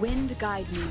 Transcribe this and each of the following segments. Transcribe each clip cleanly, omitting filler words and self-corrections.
Wind guide me.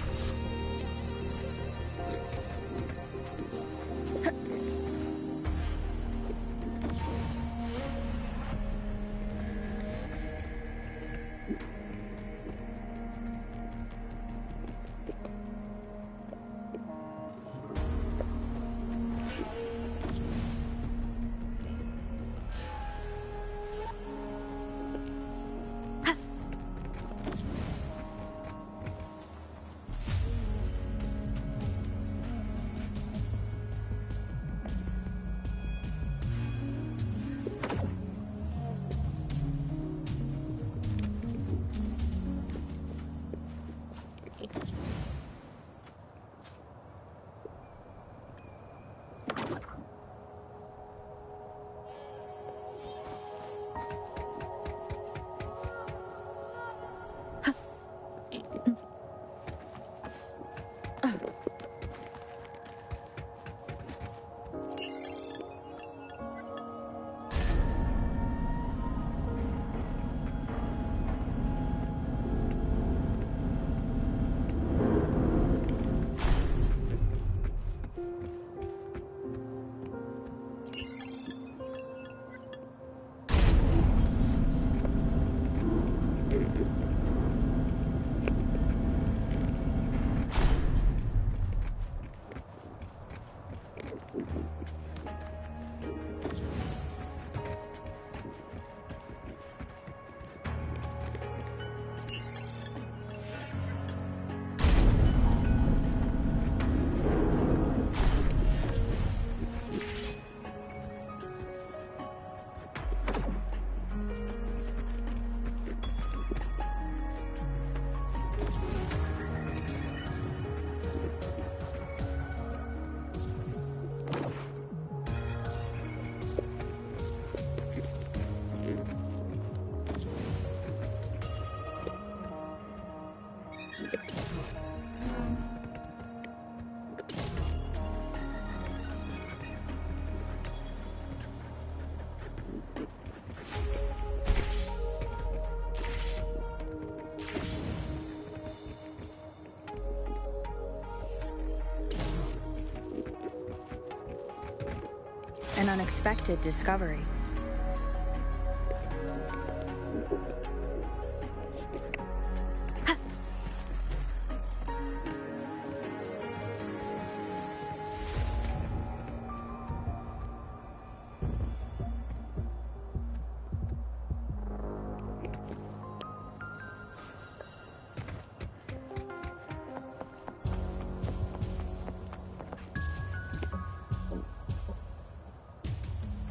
An unexpected discovery.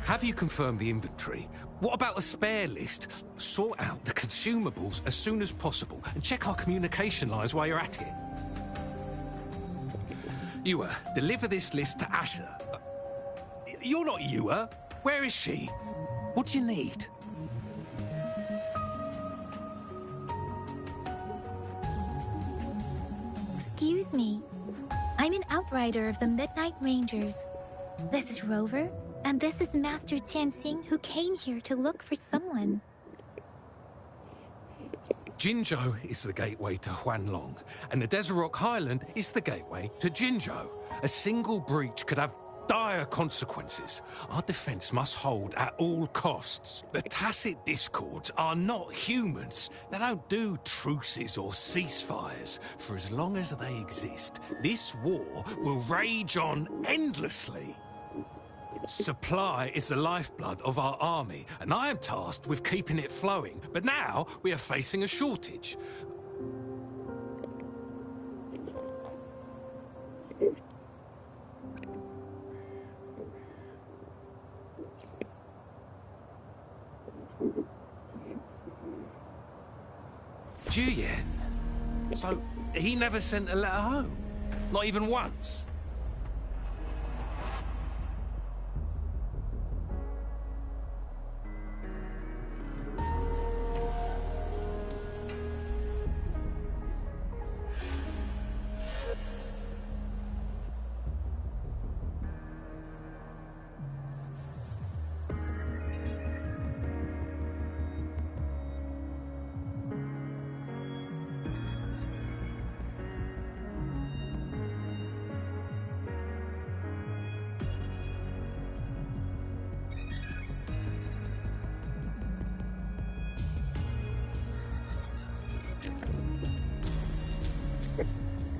Have you confirmed the inventory? What about the spare list? Sort out the consumables as soon as possible and check our communication lines while you're at it. Ewa, deliver this list to Asher. You're not Ewa. Where is she? What do you need? Excuse me. I'm an outrider of the Midnight Rangers. This is Rover, and this is Master Tianxing, who came here to look for someone. Jinzhou is the gateway to Huanlong, and the Desert Rock Highland is the gateway to Jinzhou. A single breach could have dire consequences. Our defense must hold at all costs. The tacit discords are not humans. They don't do truces or ceasefires. For as long as they exist, this war will rage on endlessly. Supply is the lifeblood of our army, and I am tasked with keeping it flowing. But now we are facing a shortage. Juyen. So, he never sent a letter home? Not even once?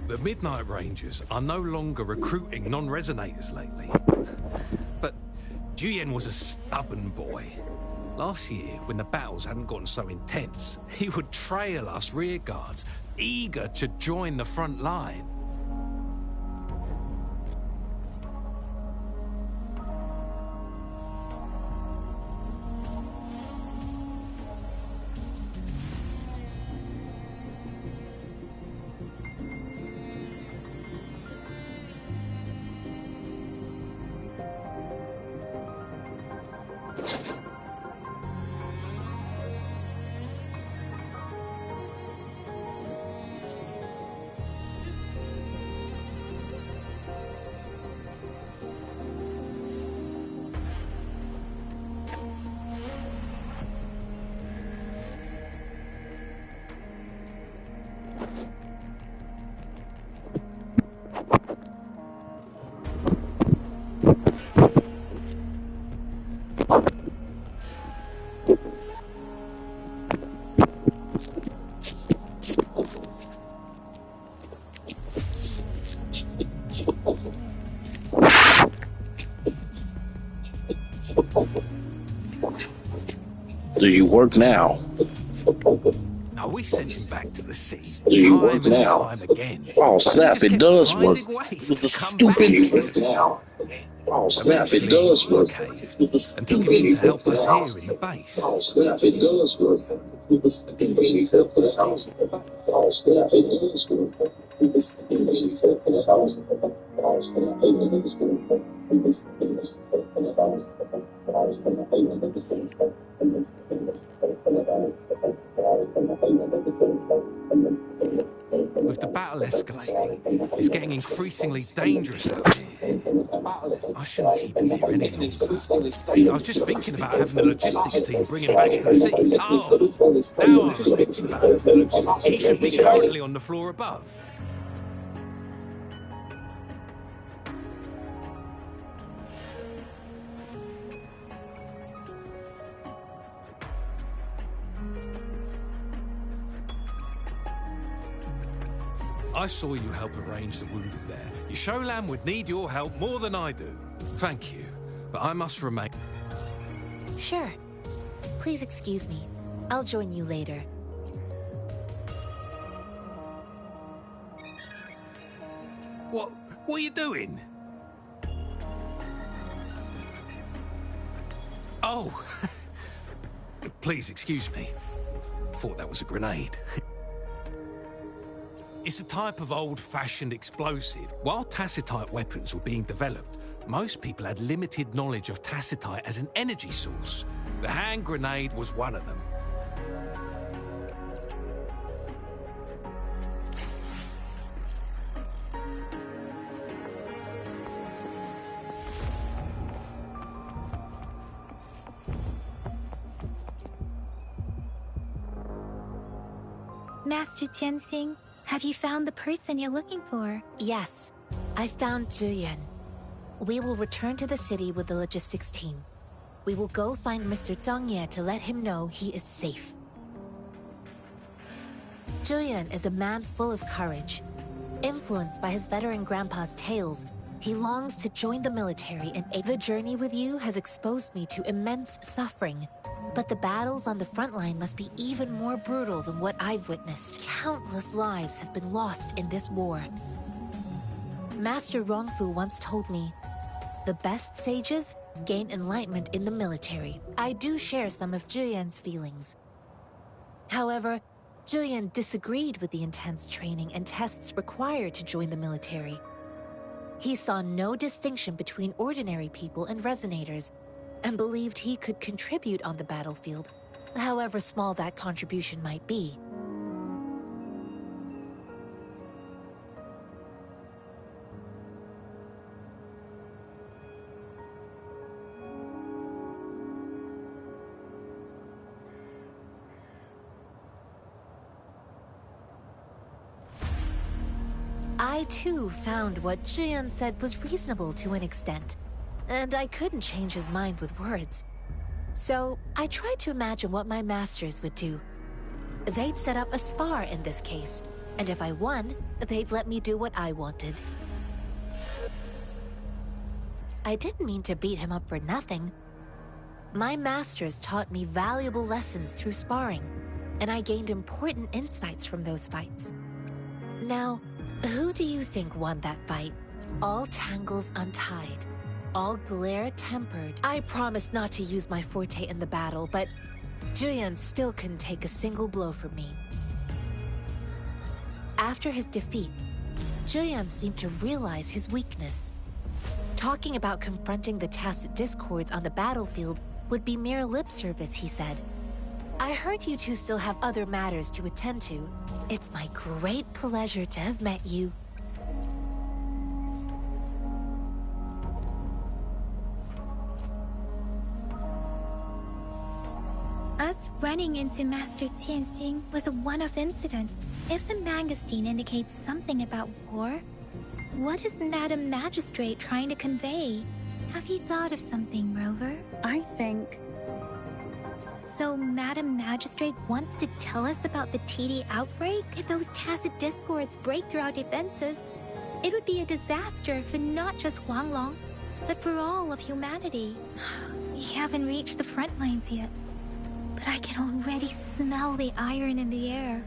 The Midnight Rangers are no longer recruiting non-resonators lately. But Juyen was a stubborn boy. Last year, when the battles hadn't gotten so intense, he would trail us rearguards, eager to join the front line. Do you work now? No, we sent him back to the sea Do you time work and now? time again. Oh snap! He just It kept does work. finding ways With to the come stupid back. work now. Oh snap! It Eventually, does we work. caved With the and took him in to help us now. here in the base. Oh snap! It does work. With the stupid babies help us house. Oh snap! It does work. With the stupid babies help us house. Oh snap! It does work. With the stupid babies help us house. Oh snap! It does work. With the stupid babies With the battle escalating, it's getting increasingly dangerous out here. I shouldn't keep him here any longer. I was just thinking about having the logistics team bring him back to the city. Oh, now I remember. He should be currently on the floor above. I saw you help arrange the wounded there. Your Sholan would need your help more than I do. Thank you, but I must remain. Sure. Please excuse me. I'll join you later. What are you doing? Oh, please excuse me. Thought that was a grenade. It's a type of old-fashioned explosive. While tacitite weapons were being developed, most people had limited knowledge of tacitite as an energy source. The hand grenade was one of them. Master Tianxing, have you found the person you're looking for? Yes, I found Juyen. We will return to the city with the logistics team. We will go find Mr. Zhang Ye to let him know he is safe. Juyen is a man full of courage. Influenced by his veteran grandpa's tales, he longs to join the military and aid. The journey with you has exposed me to immense suffering, but the battles on the front line must be even more brutal than what I've witnessed. Countless lives have been lost in this war. Master Rongfu once told me, the best sages gain enlightenment in the military. I do share some of Juyen's feelings. However, Julian disagreed with the intense training and tests required to join the military. He saw no distinction between ordinary people and resonators, and believed he could contribute on the battlefield, however small that contribution might be. I too found what Julian said was reasonable to an extent, and I couldn't change his mind with words. So I tried to imagine what my masters would do. They'd set up a spar in this case, and if I won, they'd let me do what I wanted. I didn't mean to beat him up for nothing. My masters taught me valuable lessons through sparring, and I gained important insights from those fights. Now, who do you think won that fight? All tangles untied, all glare tempered. I promised not to use my forte in the battle, but Julian still couldn't take a single blow from me. After his defeat, Julian seemed to realize his weakness. Talking about confronting the tacit discords on the battlefield would be mere lip service, he said. I heard you two still have other matters to attend to. It's my great pleasure to have met you. Us running into Master Tianxing was a one-off incident. If the Mangosteen indicates something about war, what is Madam Magistrate trying to convey? Have you thought of something, Rover? I think... So Madam Magistrate wants to tell us about the TD outbreak? If those tacit discords break through our defenses, it would be a disaster for not just Huanglong, but for all of humanity. We haven't reached the front lines yet, but I can already smell the iron in the air.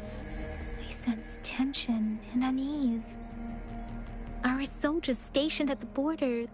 I sense tension and unease. Our soldiers stationed at the border...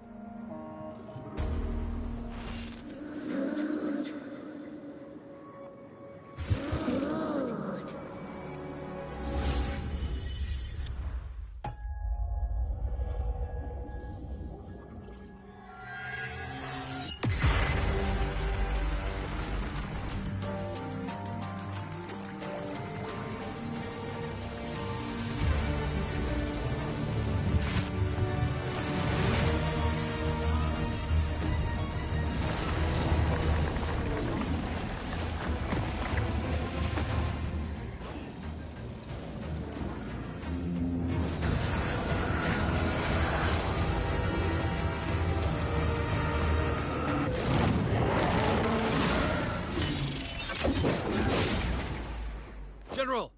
General!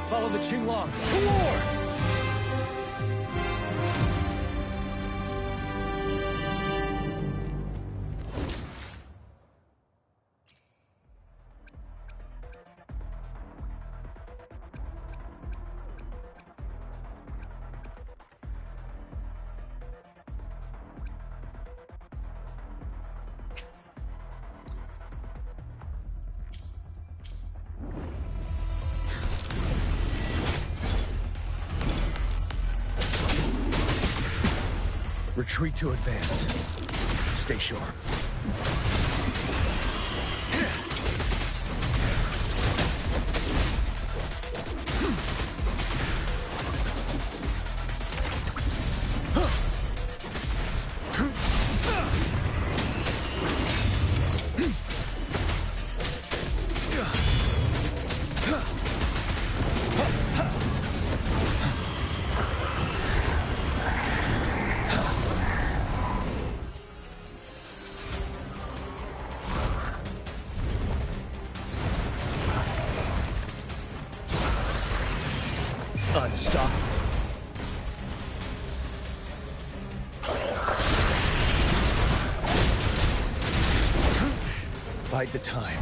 Follow the Qinglong to war! Retreat to advance. Stay sharp. Unstoppable. Bide the time.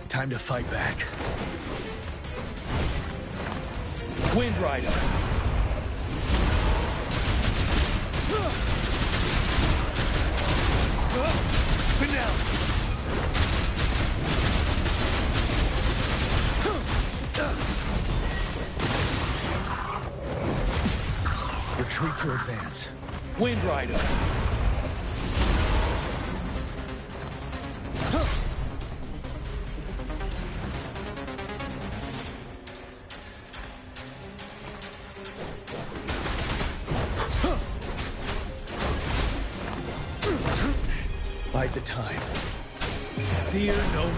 Time to fight back. Wind Rider. Finale. Retreat to advance. Wind Rider. Bide the time. Fear no more.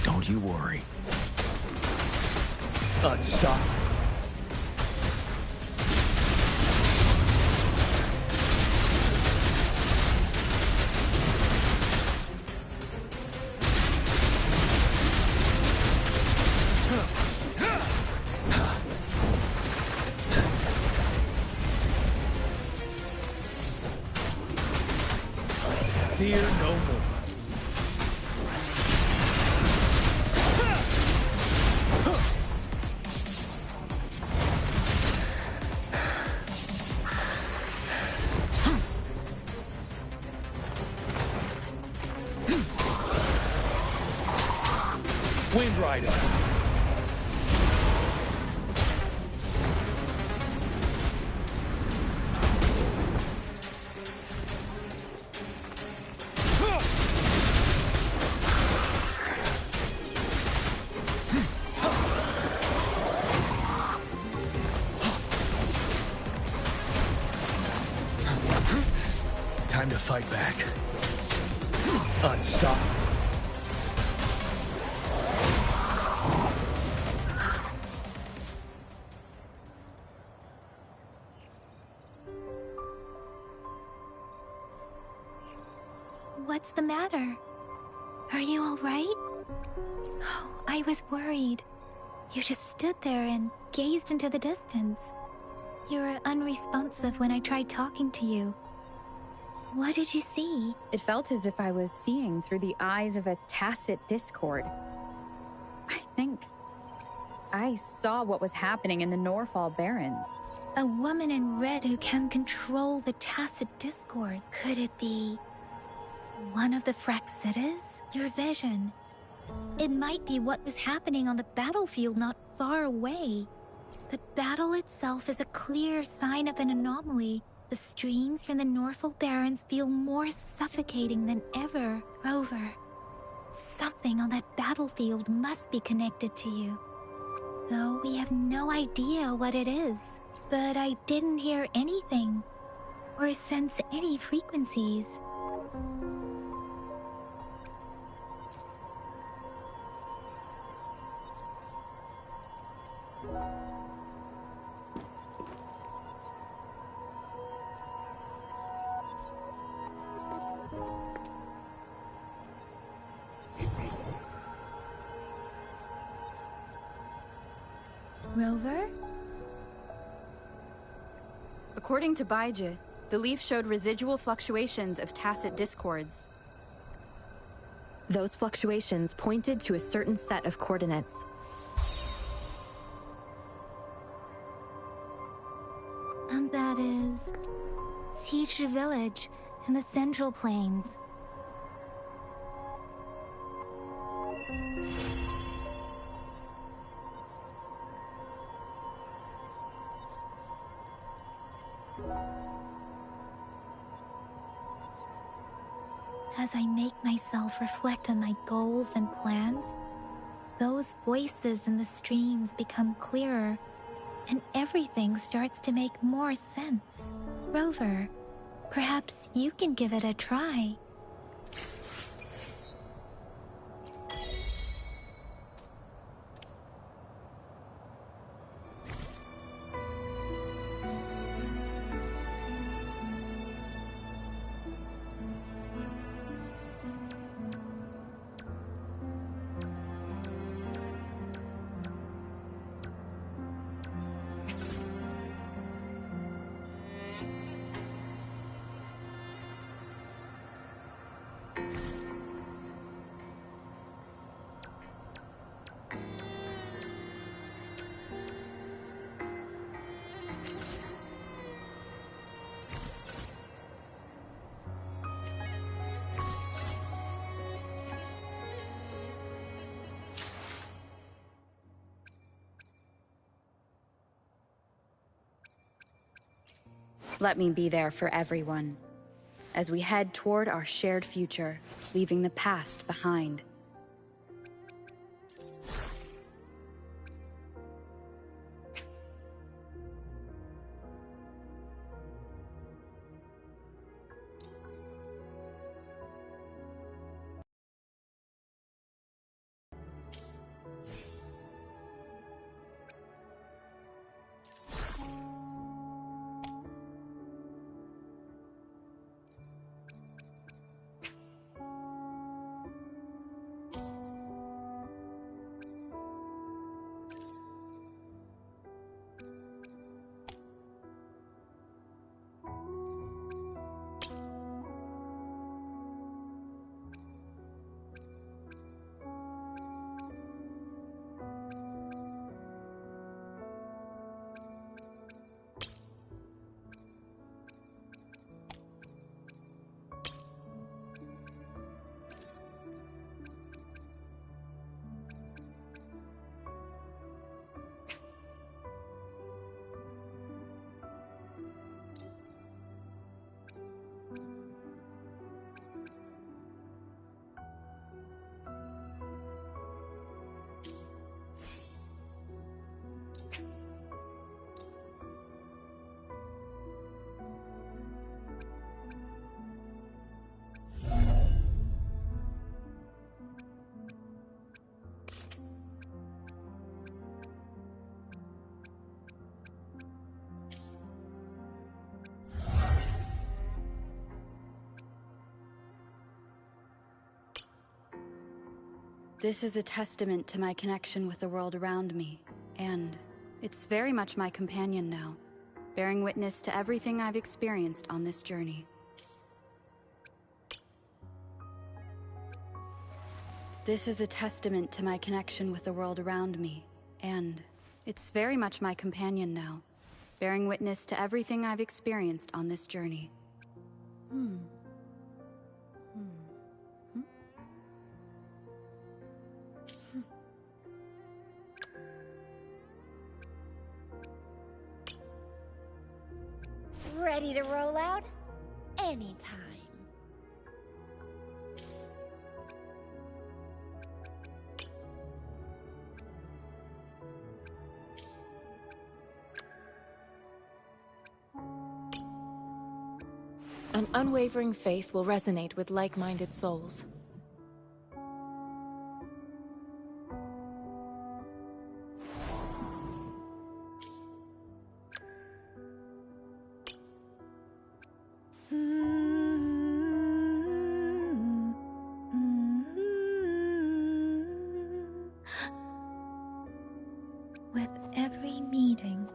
Don't you worry. Unstoppable. Fear no more. Wind Rider. Time to fight back. Unstoppable. What's the matter? Are you all right? Oh, I was worried. You just stood there and gazed into the distance. You were unresponsive when I tried talking to you. What did you see? It felt as if I was seeing through the eyes of a tacit discord. I think I saw what was happening in the Norfall Barrens. A woman in red who can control the tacit discord. Could it be one of the Fraxitas? Your vision. It might be what was happening on the battlefield not far away. The battle itself is a clear sign of an anomaly. The streams from the Norfall Barrens feel more suffocating than ever. Rover, something on that battlefield must be connected to you. Though we have no idea what it is. But I didn't hear anything, or sense any frequencies. Rover? According to Baiji, the leaf showed residual fluctuations of tacit discords. Those fluctuations pointed to a certain set of coordinates. And that is Siege Village in the Central Plains. As I make myself reflect on my goals and plans, those voices in the streams become clearer, and everything starts to make more sense. Rover, perhaps you can give it a try. Let me be there for everyone, as we head toward our shared future, leaving the past behind. This is a testament to my connection with the world around me, and it's very much my companion now, bearing witness to everything I've experienced on this journey. This is a testament to my connection with the world around me, and it's very much my companion now, bearing witness to everything I've experienced on this journey. Ready to roll out? Anytime. An unwavering faith will resonate with like-minded souls. With every meeting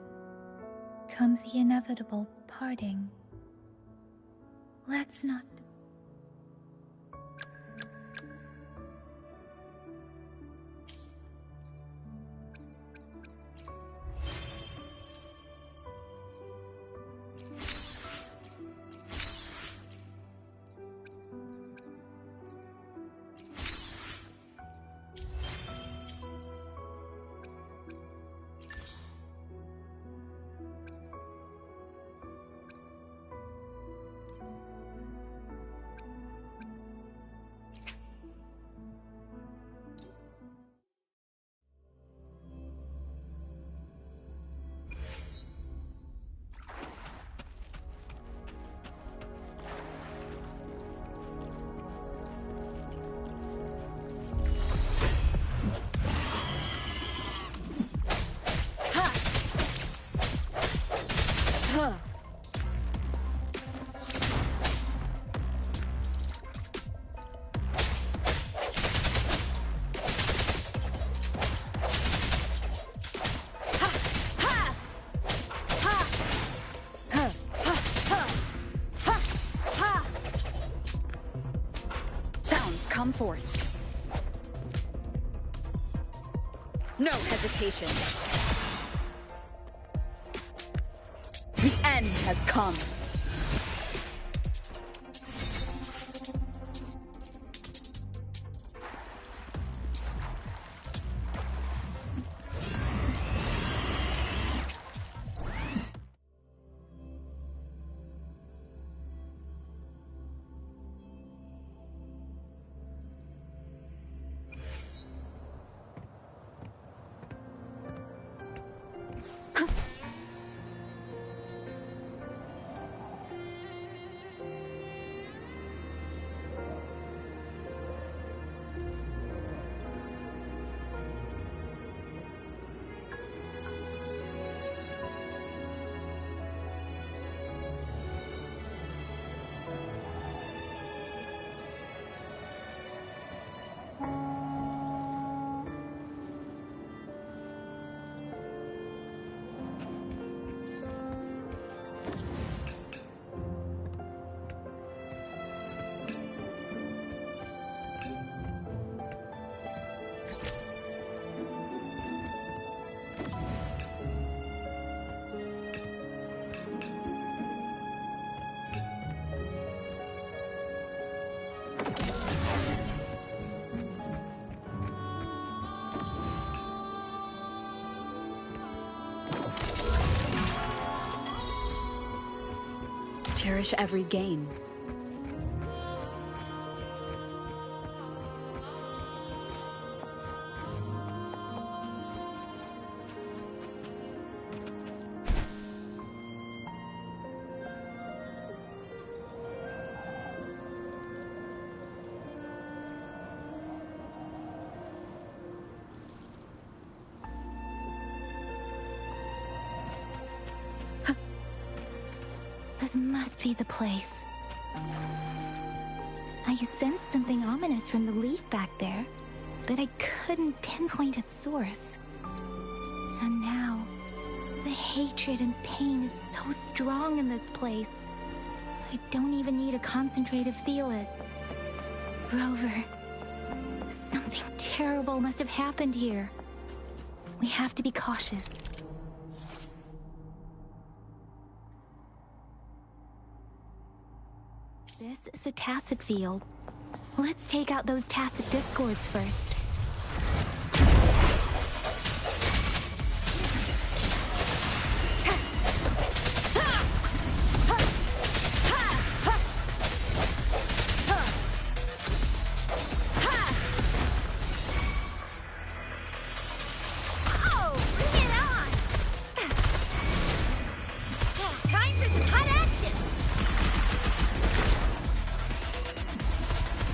comes the inevitable parting. Let's not. Come forth. No hesitation. The end has come. cherish every gain. This must be the place. I sensed something ominous from the leaf back there, but I couldn't pinpoint its source. And now, the hatred and pain is so strong in this place. I don't even need to concentrate to feel it. Rover, something terrible must have happened here. We have to be cautious. This is a tacit field. Let's take out those tacit discords first.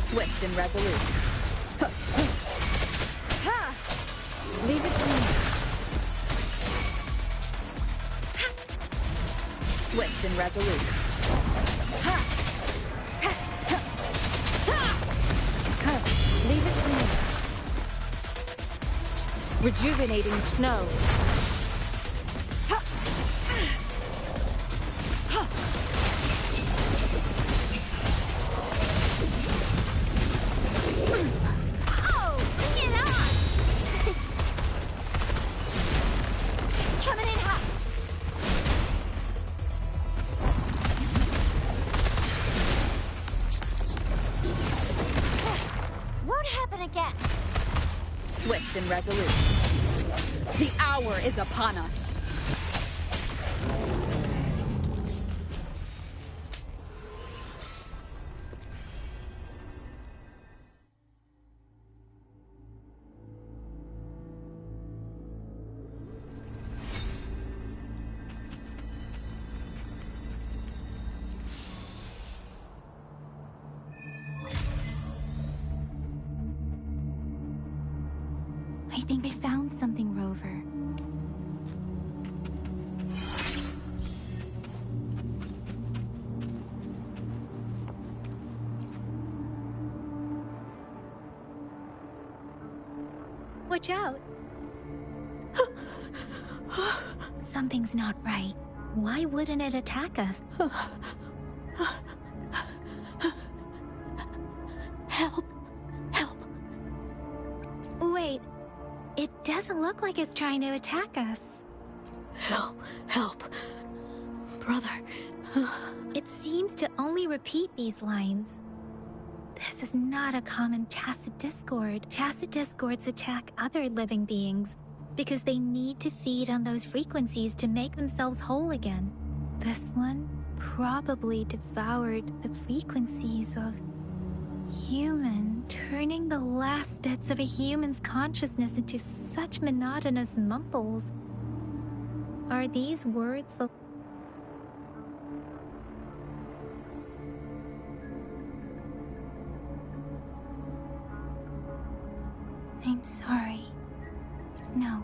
Swift and resolute. Leave it to me. Swift and resolute. Leave it to me. Rejuvenating snow. Swift and resolute. The hour is upon us. I think I found something, Rover. Watch out! Something's not right. Why wouldn't it attack us? Help! Help! Wait. It doesn't look like it's trying to attack us. Help! Help! Brother. It seems to only repeat these lines. This is not a common tacit discord. Tacit discords attack other living beings because they need to feed on those frequencies to make themselves whole again. This one probably devoured the frequencies of human, turning the last bits of a human's consciousness into such monotonous mumbles. Are these words the... I'm sorry. No,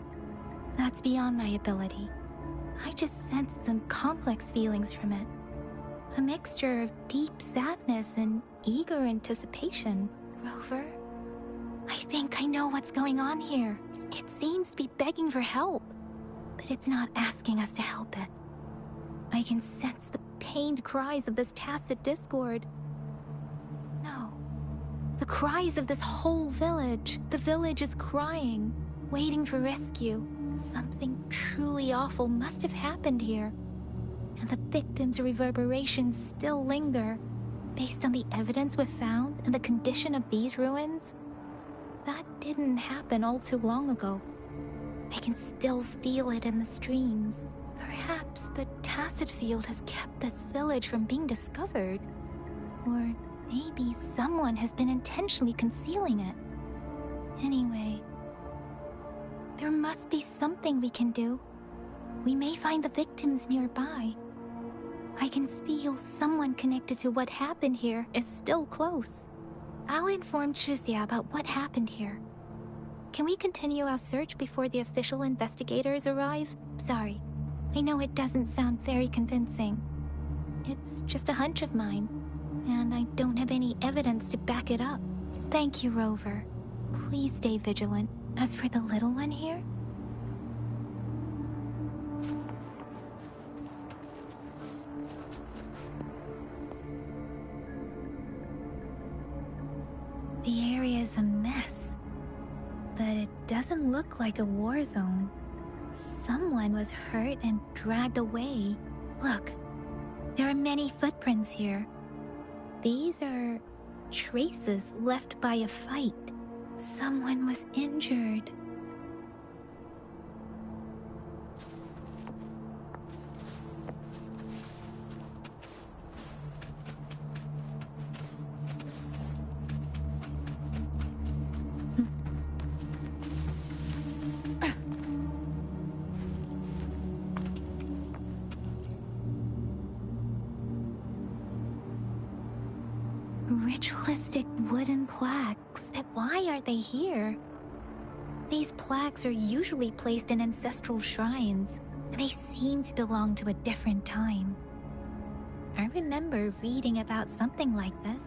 that's beyond my ability. I just sensed some complex feelings from it. A mixture of deep sadness and eager anticipation. Rover, I think I know what's going on here. It seems to be begging for help, but it's not asking us to help it. I can sense the pained cries of this tacit discord. No, the cries of this whole village. The village is crying, waiting for rescue. Something truly awful must have happened here. And the victims' reverberations still linger. Based on the evidence we've found and the condition of these ruins, that didn't happen all too long ago. I can still feel it in the streams. Perhaps the tacit acid field has kept this village from being discovered. Or maybe someone has been intentionally concealing it. Anyway, there must be something we can do. We may find the victims nearby. I can feel someone connected to what happened here is still close. I'll inform Chuzia about what happened here. Can we continue our search before the official investigators arrive? Sorry, I know it doesn't sound very convincing. It's just a hunch of mine, and I don't have any evidence to back it up. Thank you, Rover. Please stay vigilant. As for the little one here, the area is a mess, but it doesn't look like a war zone. Someone was hurt and dragged away. Look, there are many footprints here. These are traces left by a fight. Someone was injured. Ritualistic wooden plaques. Why are they here? These plaques are usually placed in ancestral shrines, and they seem to belong to a different time. I remember reading about something like this.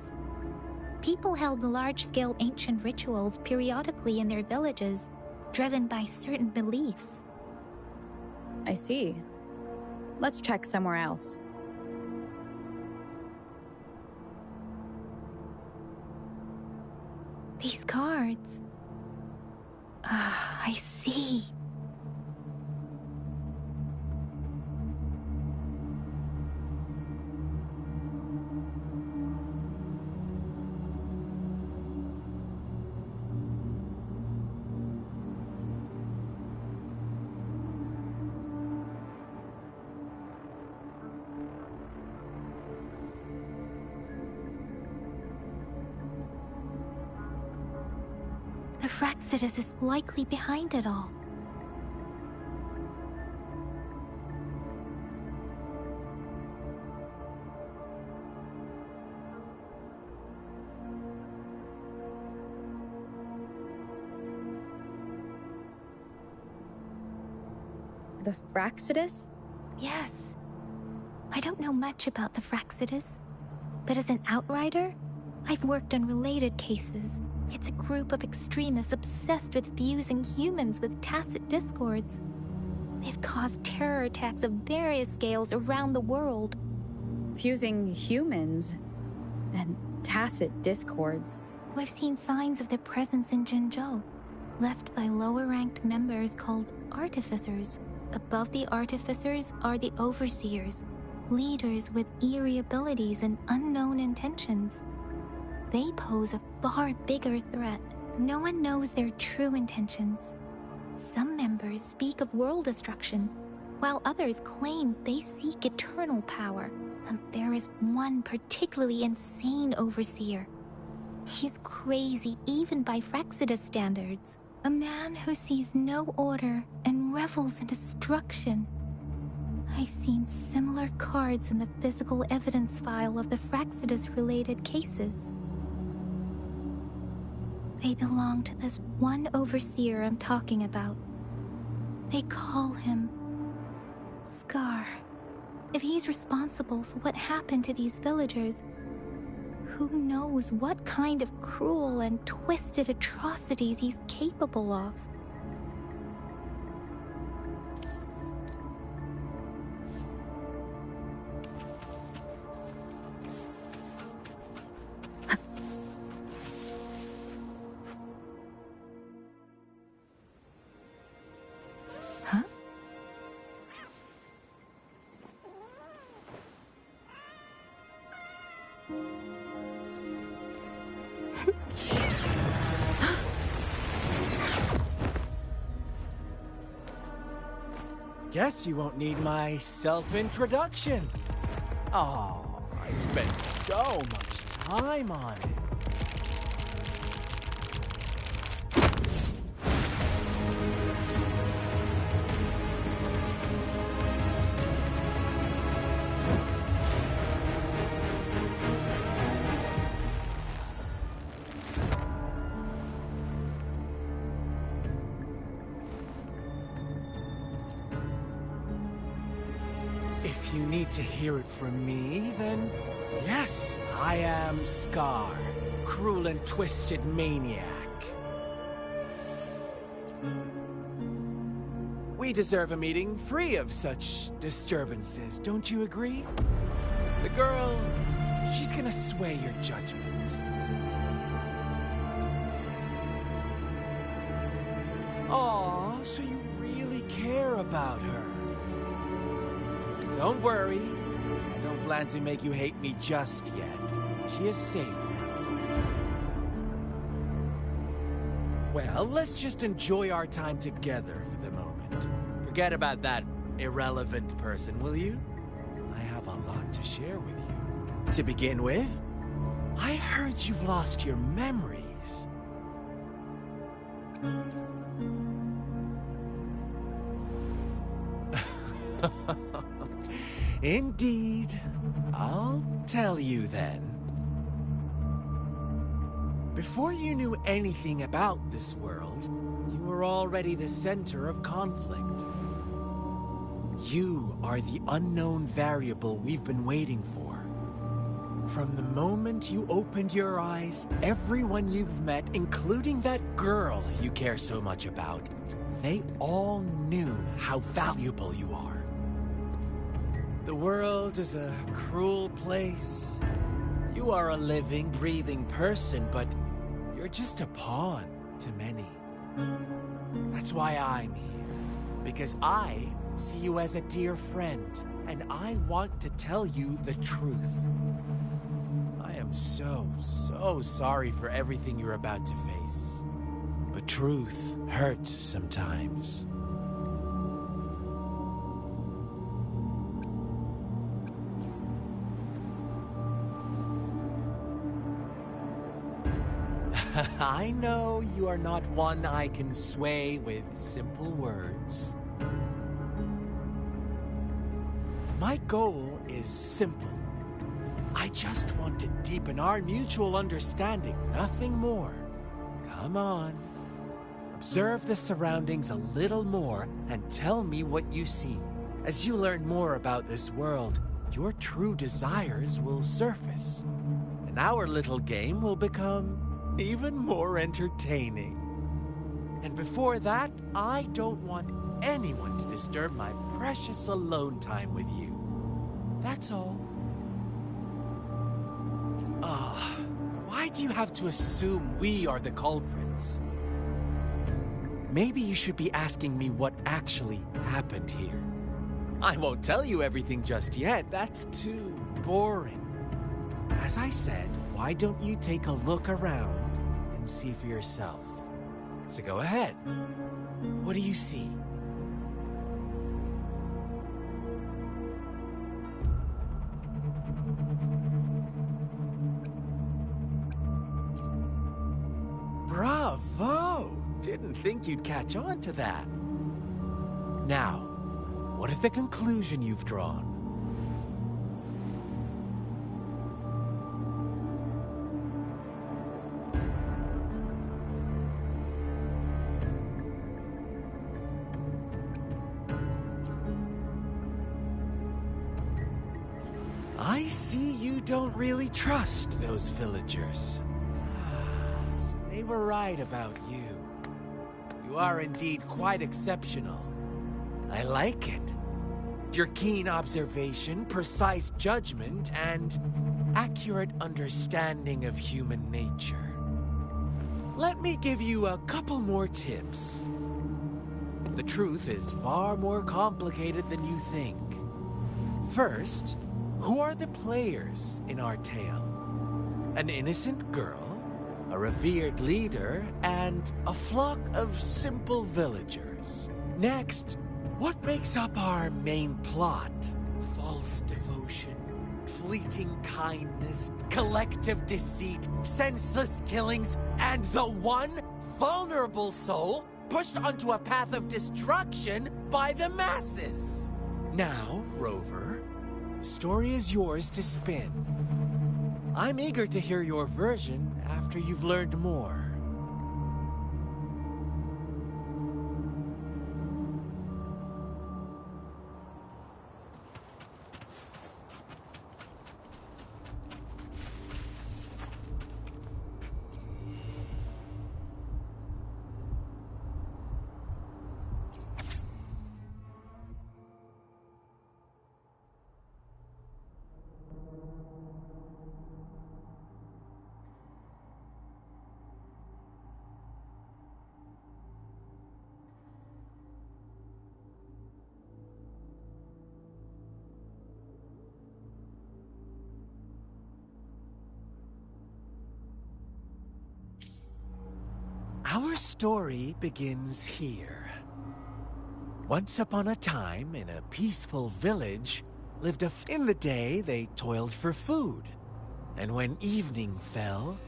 People held large-scale ancient rituals periodically in their villages, driven by certain beliefs. I see. Let's check somewhere else. These cards. I see. The Fraxidus is likely behind it all. The Fraxidus? Yes. I don't know much about the Fraxidus, but as an outrider, I've worked on related cases. It's a group of extremists obsessed with fusing humans with tacit discords. They've caused terror attacks of various scales around the world. Fusing humans and tacit discords. We've seen signs of their presence in Jinzhou, left by lower-ranked members called artificers. Above the artificers are the overseers, leaders with eerie abilities and unknown intentions. They pose a far bigger threat. No one knows their true intentions. Some members speak of world destruction, while others claim they seek eternal power. And there is one particularly insane overseer. He's crazy even by Fraxidus standards. A man who sees no order and revels in destruction. I've seen similar cards in the physical evidence file of the Fraxidus-related cases. They belong to this one overseer I'm talking about. They call him Scar. If he's responsible for what happened to these villagers, who knows what kind of cruel and twisted atrocities he's capable of. Guess you won't need my self-introduction. Oh, I spent so much time on it. If you need to hear it from me, then yes, I am Scar, cruel and twisted maniac. We deserve a meeting free of such disturbances, don't you agree? The girl, she's gonna sway your judgment. Aw, so you really care about her. Don't worry, I don't plan to make you hate me just yet. She is safe now. Well, let's just enjoy our time together for the moment. Forget about that irrelevant person, will you? I have a lot to share with you. To begin with, I heard you've lost your memories. Indeed. I'll tell you then. Before you knew anything about this world, you were already the center of conflict. You are the unknown variable we've been waiting for. From the moment you opened your eyes, everyone you've met, including that girl you care so much about, they all knew how valuable you are. The world is a cruel place. You are a living, breathing person, but you're just a pawn to many. That's why I'm here. Because I see you as a dear friend, and I want to tell you the truth. I am so sorry for everything you're about to face. But truth hurts sometimes. I know you are not one I can sway with simple words. My goal is simple. I just want to deepen our mutual understanding, nothing more. Come on. Observe the surroundings a little more and tell me what you see. As you learn more about this world, your true desires will surface. And our little game will become even more entertaining. And before that, I don't want anyone to disturb my precious alone time with you. That's all. Why do you have to assume we are the culprits? Maybe you should be asking me what actually happened here. I won't tell you everything just yet. That's too boring. As I said, why don't you take a look around and see for yourself? So go ahead. What do you see? Bravo! Didn't think you'd catch on to that. Now, what is the conclusion you've drawn? I see you don't really trust those villagers. So they were right about you. You are indeed quite exceptional. I like it. Your keen observation, precise judgment, and accurate understanding of human nature. Let me give you a couple more tips. The truth is far more complicated than you think. First, who are the players in our tale? An innocent girl, a revered leader, and a flock of simple villagers. Next, What makes up our main plot? False devotion, fleeting kindness, collective deceit, senseless killings, and the one vulnerable soul pushed onto a path of destruction by the masses. Now, Rover, the story is yours to spin. I'm eager to hear your version after you've learned more. Our story begins here. Once upon a time, in a peaceful village, lived in the day they toiled for food. And when evening fell,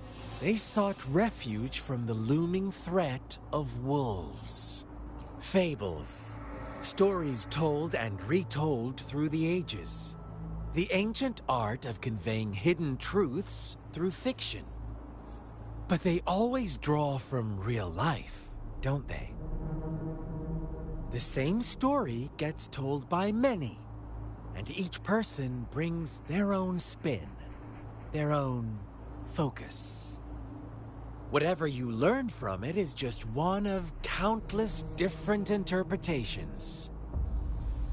they sought refuge from the looming threat of wolves. Fables. Stories told and retold through the ages. The ancient art of conveying hidden truths through fiction. But they always draw from real life, don't they? The same story gets told by many, and each person brings their own spin, their own focus. Whatever you learn from it is just one of countless different interpretations.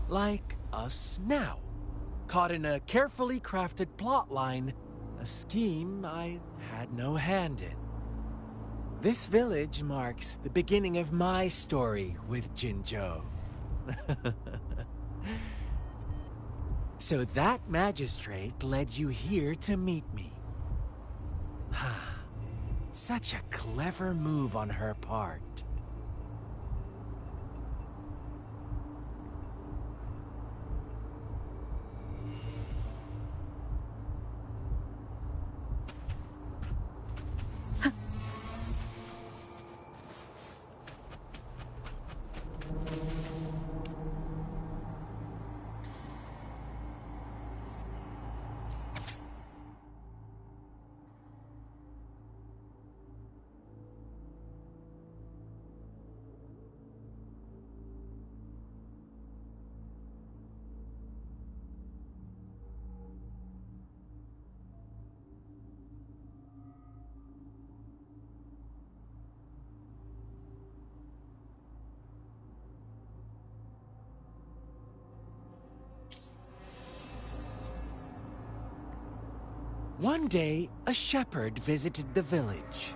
Like us now, caught in a carefully crafted plotline, a scheme I had no hand in. This village marks the beginning of my story with Jinzhou. So that magistrate led you here to meet me. Such a clever move on her part. One day, a shepherd visited the village.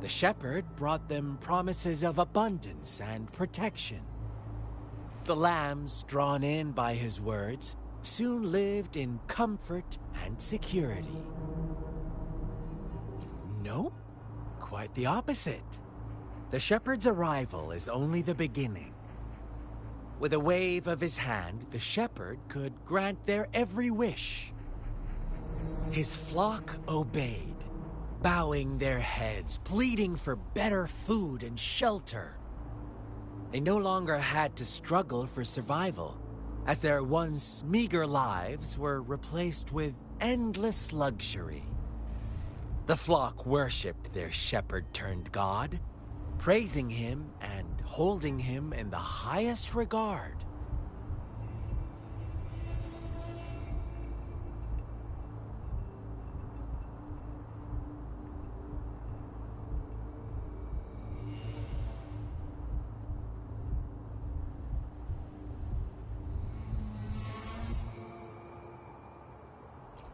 The shepherd brought them promises of abundance and protection. The lambs, drawn in by his words, soon lived in comfort and security. Nope, quite the opposite. The shepherd's arrival is only the beginning. With a wave of his hand, the shepherd could grant their every wish. His flock obeyed, bowing their heads, pleading for better food and shelter. They no longer had to struggle for survival, as their once meager lives were replaced with endless luxury. The flock worshipped their shepherd-turned-god, praising him and holding him in the highest regard.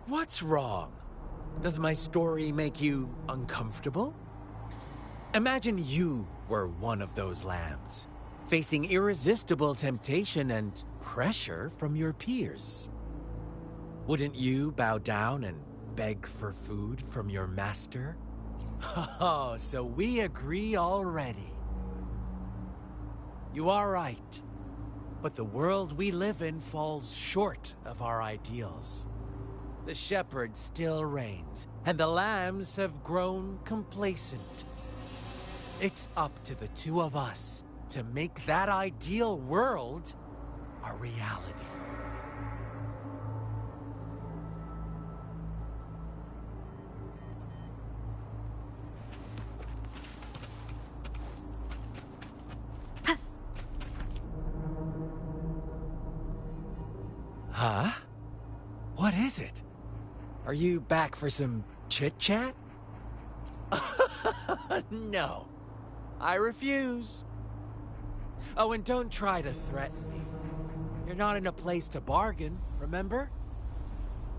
What's wrong? Does my story make you uncomfortable? Imagine you were one of those lambs, facing irresistible temptation and pressure from your peers. Wouldn't you bow down and beg for food from your master? Oh, so we agree already. You are right. But the world we live in falls short of our ideals. The shepherd still reigns, and the lambs have grown complacent. It's up to the two of us to make that ideal world a reality. Huh? What is it? Are you back for some chit-chat? No. I refuse. Oh, and don't try to threaten me. You're not in a place to bargain, remember?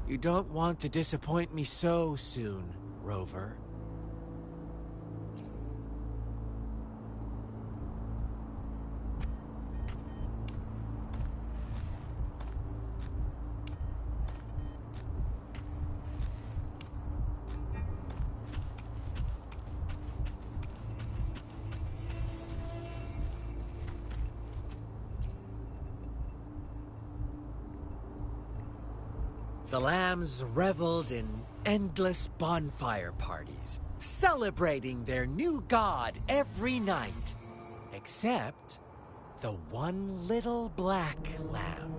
You don't want to disappoint me so soon, Rover. The lambs reveled in endless bonfire parties, celebrating their new god every night, except the one little black lamb.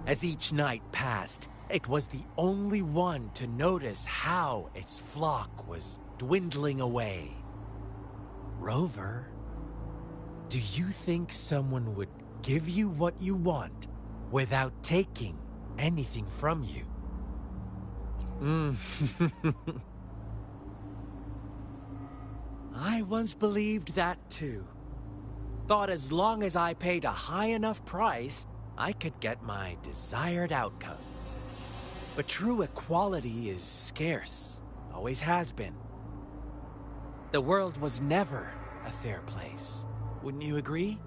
As each night passed, it was the only one to notice how its flock was dwindling away. Rover, do you think someone would give you what you want without taking anything from you? I once believed that too. Thought as long as I paid a high enough price, I could get my desired outcome. But true equality is scarce, always has been. The world was never a fair place, wouldn't you agree?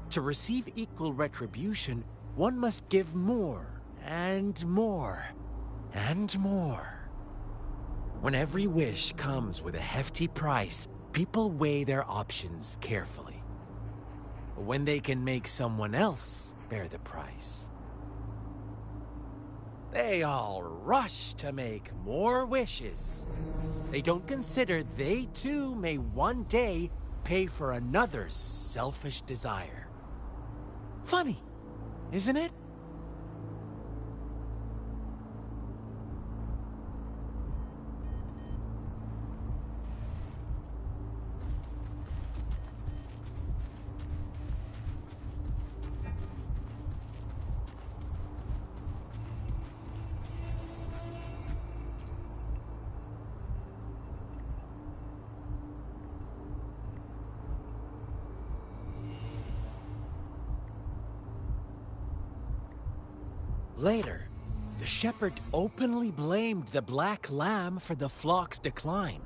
To receive equal retribution, one must give more, and more, and more. When every wish comes with a hefty price, people weigh their options carefully. But when they can make someone else bear the price, they all rush to make more wishes. They don't consider they too may one day pay for another's selfish desire. Funny, isn't it? Later, the shepherd openly blamed the black lamb for the flock's decline.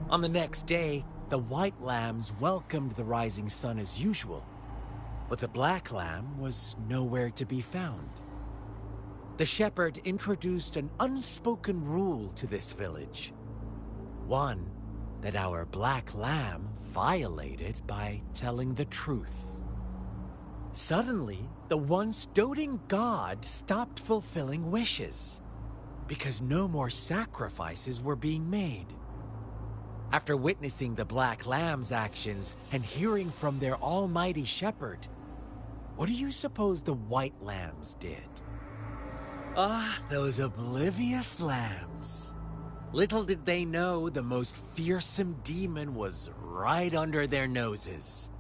On the next day, the white lambs welcomed the rising sun as usual, but the black lamb was nowhere to be found. The shepherd introduced an unspoken rule to this village. One that our black lamb violated by telling the truth. Suddenly, the once doting god stopped fulfilling wishes, because no more sacrifices were being made. After witnessing the black lamb's actions and hearing from their almighty shepherd, what do you suppose the white lambs did? Ah, those oblivious lambs. Little did they know the most fearsome demon was right under their noses.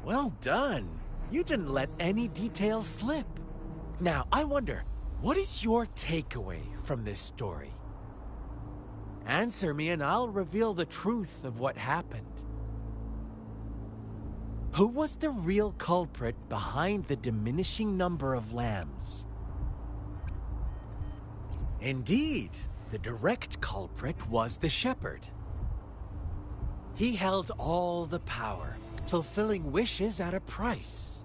Well done. You didn't let any details slip. Now, I wonder, what is your takeaway from this story? Answer me and I'll reveal the truth of what happened. Who was the real culprit behind the diminishing number of lambs? Indeed, the direct culprit was the shepherd. He held all the power, fulfilling wishes at a price.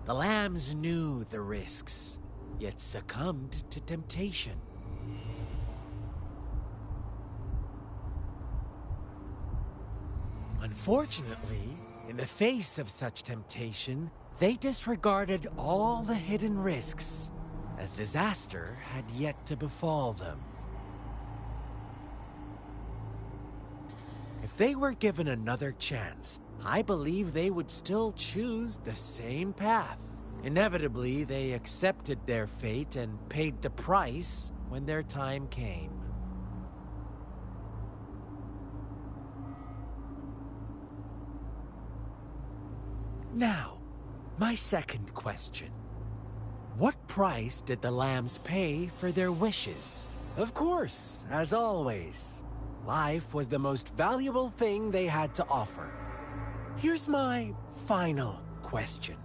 The lambs knew the risks, yet succumbed to temptation. Unfortunately, in the face of such temptation, they disregarded all the hidden risks, as disaster had yet to befall them. If they were given another chance, I believe they would still choose the same path. Inevitably, they accepted their fate and paid the price when their time came. Now, my second question. What price did the lambs pay for their wishes? Of course, as always, life was the most valuable thing they had to offer. Here's my final question.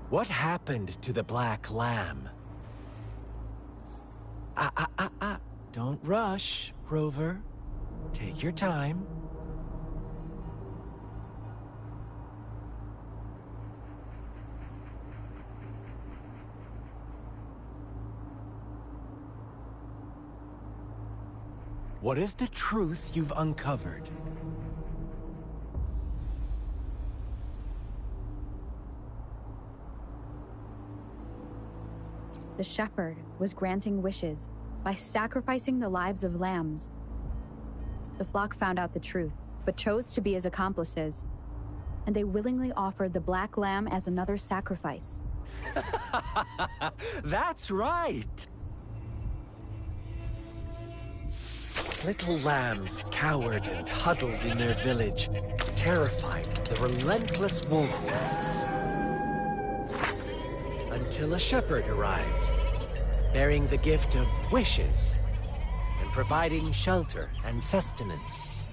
What happened to the black lamb? Don't rush, Rover. Take your time. What is the truth you've uncovered? The shepherd was granting wishes by sacrificing the lives of lambs. The flock found out the truth, but chose to be his accomplices, and they willingly offered the black lamb as another sacrifice. That's right! Little lambs cowered and huddled in their village, terrified of the relentless wolf packs. Until a shepherd arrived, bearing the gift of wishes and providing shelter and sustenance.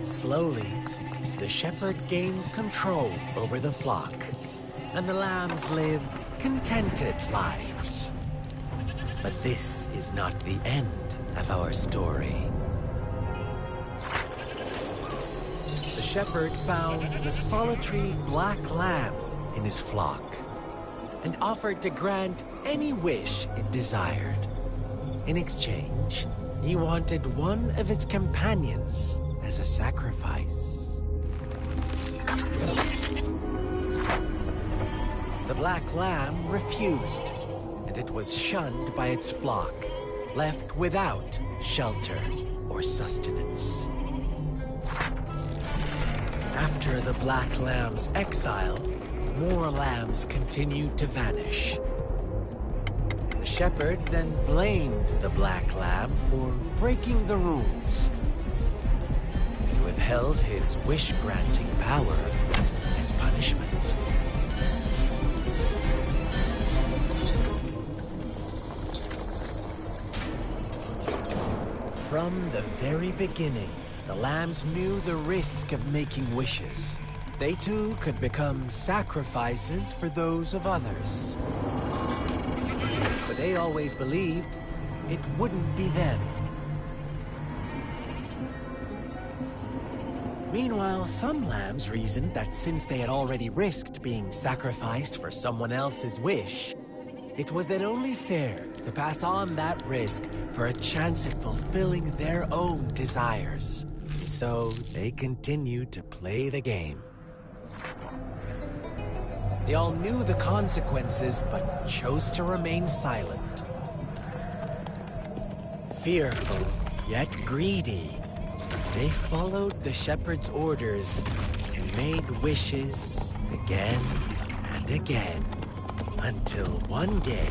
Slowly, the shepherd gained control over the flock, and the lambs lived contented lives. But this is not the end of our story. The shepherd found the solitary black lamb in his flock and offered to grant any wish it desired. In exchange, he wanted one of its companions as a sacrifice. The black lamb refused, and it was shunned by its flock, left without shelter or sustenance. After the black lamb's exile, more lambs continued to vanish. The shepherd then blamed the black lamb for breaking the rules. He withheld his wish-granting power as punishment. From the very beginning, the lambs knew the risk of making wishes. They too could become sacrifices for those of others. But they always believed it wouldn't be them. Meanwhile, some lambs reasoned that since they had already risked being sacrificed for someone else's wish, it was then only fair to pass on that risk for a chance at fulfilling their own desires. So they continued to play the game. They all knew the consequences, but chose to remain silent. Fearful, yet greedy, they followed the shepherd's orders and made wishes again and again, until one day,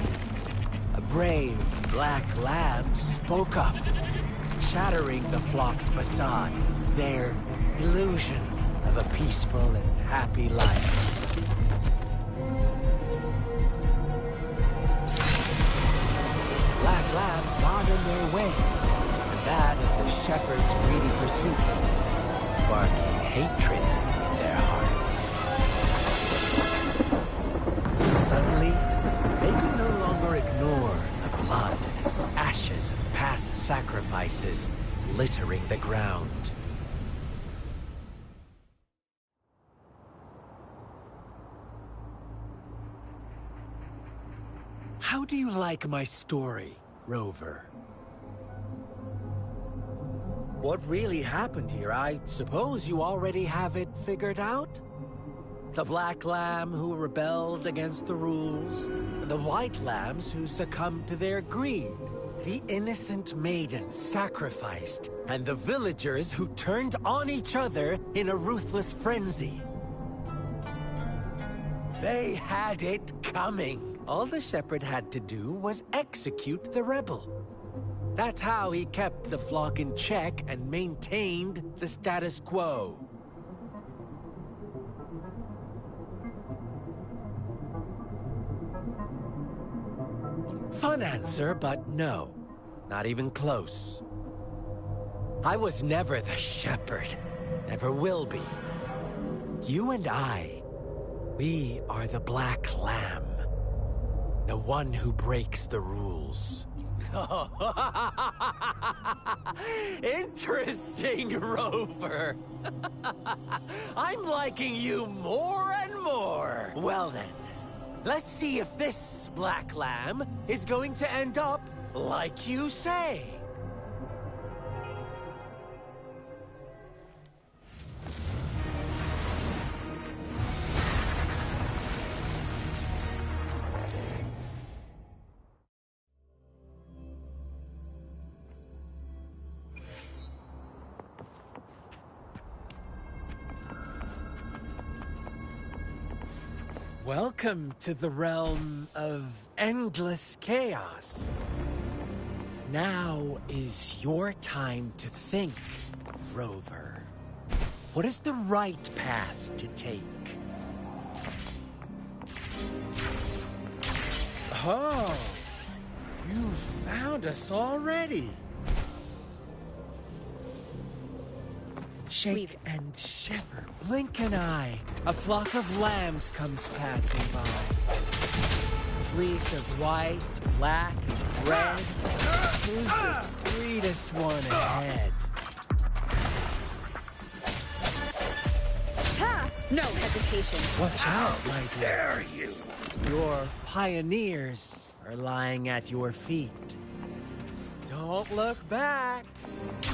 a brave black lamb spoke up, shattering the flock's facade, their illusion of a peaceful and happy life. Black lamb got in their way, and that of the shepherd's greedy pursuit, sparking hatred in their hearts. Suddenly, they could no longer ignore the blood and ashes of past sacrifices, littering the ground. How do you like my story, Rover? What really happened here? I suppose you already have it figured out? The black lamb who rebelled against the rules, and the white lambs who succumbed to their greed. The innocent maiden sacrificed, and the villagers who turned on each other in a ruthless frenzy. They had it coming. All the shepherd had to do was execute the rebel. That's how he kept the flock in check and maintained the status quo. Fun answer, but no. Not even close. I was never the shepherd. Never will be. You and I, we are the black lamb. The one who breaks the rules. Interesting, Rover. I'm liking you more and more. Well then, let's see if this black lamb is going to end up like you say. Welcome to the realm of endless chaos. Now is your time to think, Rover. What is the right path to take? Oh, you found us already. Shake and shiver, blink an eye. A flock of lambs comes passing by. Fleece of white, black, and red. Who's the sweetest one ahead? Ha! No hesitation. Watch out, my dear. Dare you? Your pioneers are lying at your feet. Don't look back.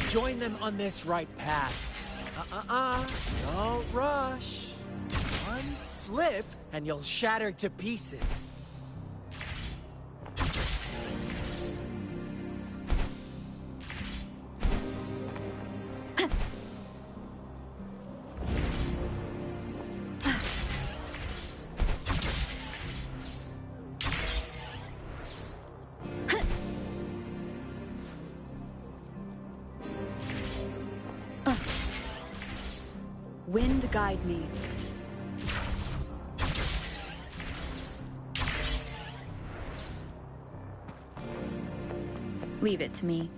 Join them on this right path. Don't rush. One slip and you'll shatter to pieces. Wind guide me. Leave it to me.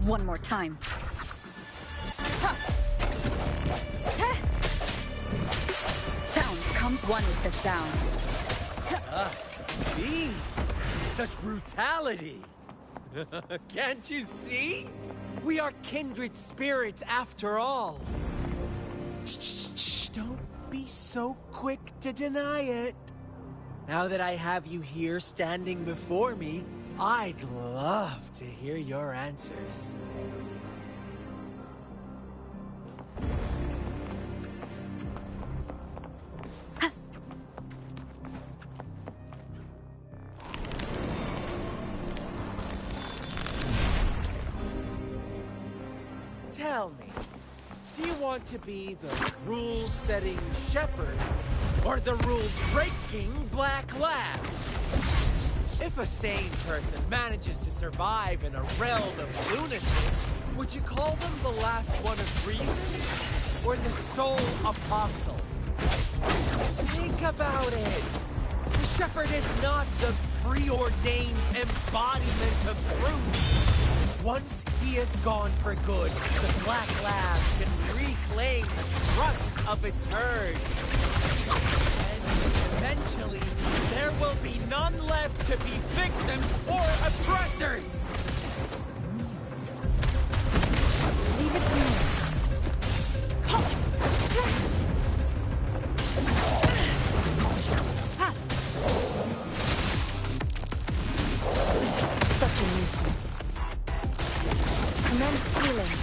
One more time. Sounds come one with the sounds. Speed! Such brutality! Can't you see? We are kindred spirits after all. Shh, don't be so quick to deny it. Now that I have you here standing before me, I'd love to hear your answers. Tell me, do you want to be the rule-setting shepherd or the rule-breaking black lab? If a sane person manages to survive in a realm of lunatics, would you call them the last one of reason or the sole apostle? Think about it. The shepherd is not the preordained embodiment of truth. Once he is gone for good, the Black Lab can reclaim the trust of its herd. And eventually, there will be none left to be victims or oppressors! Leave it to me. Such a nuisance. Commence healing.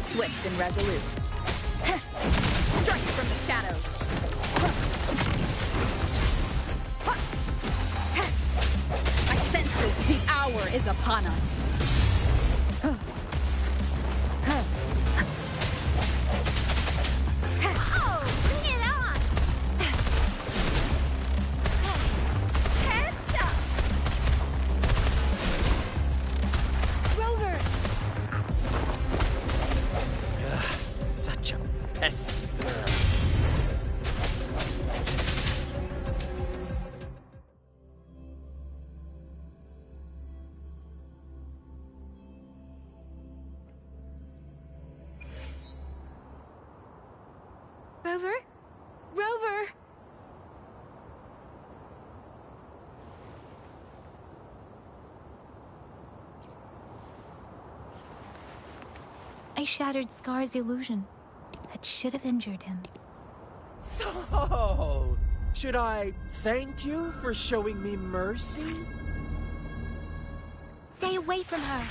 Swift and resolute. Strike from the shadows. I sense it. The hour is upon us. Oh, bring it on! Heads up! Rover! Such a pesky girl. Rover? Rover! I shattered Scar's illusion. That should have injured him. Oh, should I thank you for showing me mercy? Stay away from her!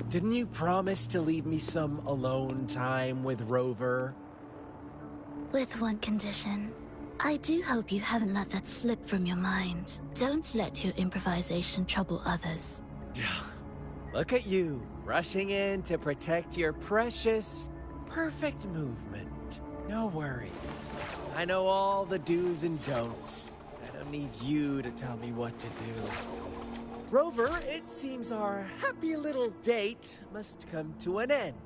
Didn't you promise to leave me some alone time with Rover? With one condition. I do hope you haven't let that slip from your mind. Don't let your improvisation trouble others. Look at you, rushing in to protect your precious, perfect movement. No worries. I know all the do's and don'ts. I don't need you to tell me what to do. Rover, it seems our happy little date must come to an end.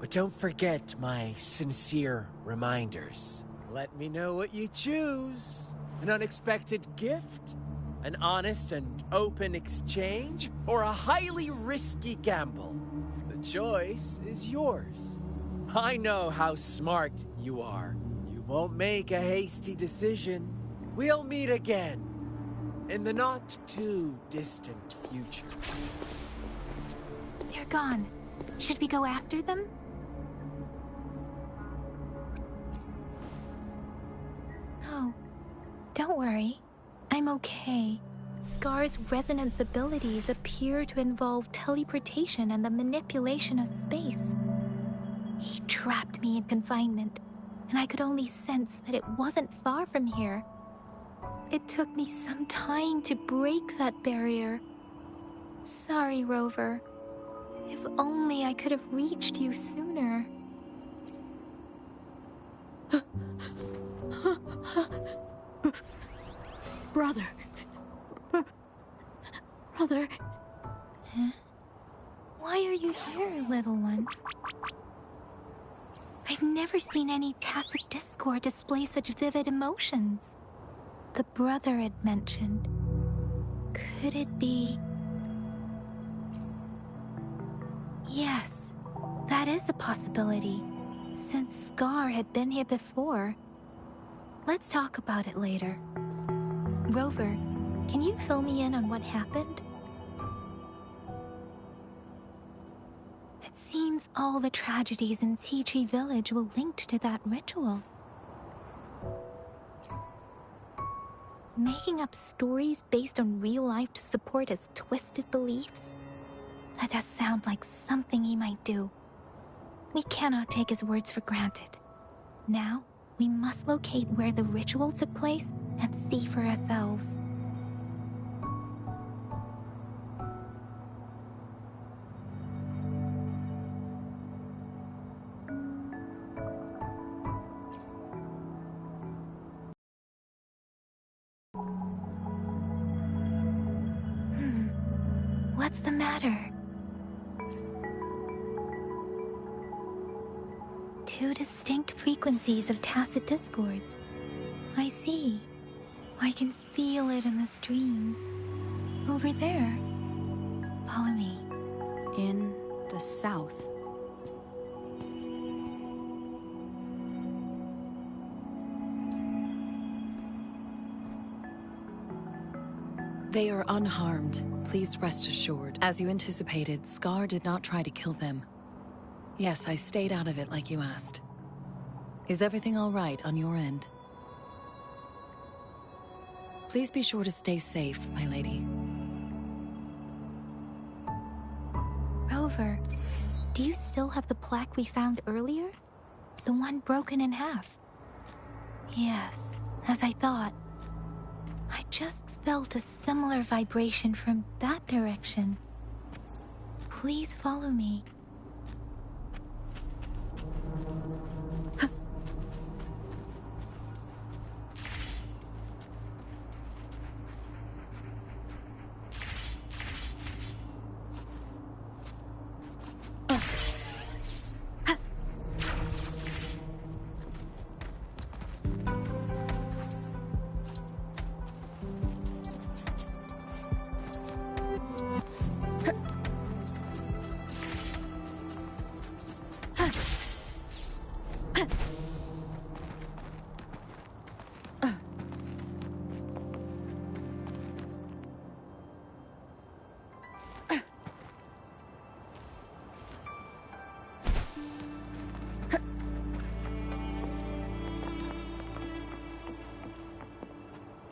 But don't forget my sincere reminders. Let me know what you choose. An unexpected gift? An honest and open exchange? Or a highly risky gamble? The choice is yours. I know how smart you are. You won't make a hasty decision. We'll meet again. In the not-too-distant future. They're gone. Should we go after them? No. Don't worry. I'm okay. Scar's resonance abilities appear to involve teleportation and the manipulation of space. He trapped me in confinement, and I could only sense that it wasn't far from here. It took me some time to break that barrier. Sorry, Rover. If only I could have reached you sooner. Brother. Brother. Huh? Why are you here, little one? I've never seen any tacit discord display such vivid emotions. The brother had mentioned. Could it be... Yes, that is a possibility, since Scar had been here before. Let's talk about it later. Rover, can you fill me in on what happened? It seems all the tragedies in Tea Tree Village were linked to that ritual. Making up stories based on real life to support his twisted beliefs? That does sound like something he might do. We cannot take his words for granted. Now, we must locate where the ritual took place and see for ourselves. What's the matter? Two distinct frequencies of tacit discords. I see. I can feel it in the streams. Over there. Follow me. In the south. They are unharmed. Please rest assured. As you anticipated, Scar did not try to kill them. Yes, I stayed out of it like you asked. Is everything all right on your end? Please be sure to stay safe, my lady. Rover, do you still have the plaque we found earlier? The one broken in half? Yes, as I thought. I just felt a similar vibration from that direction. Please follow me.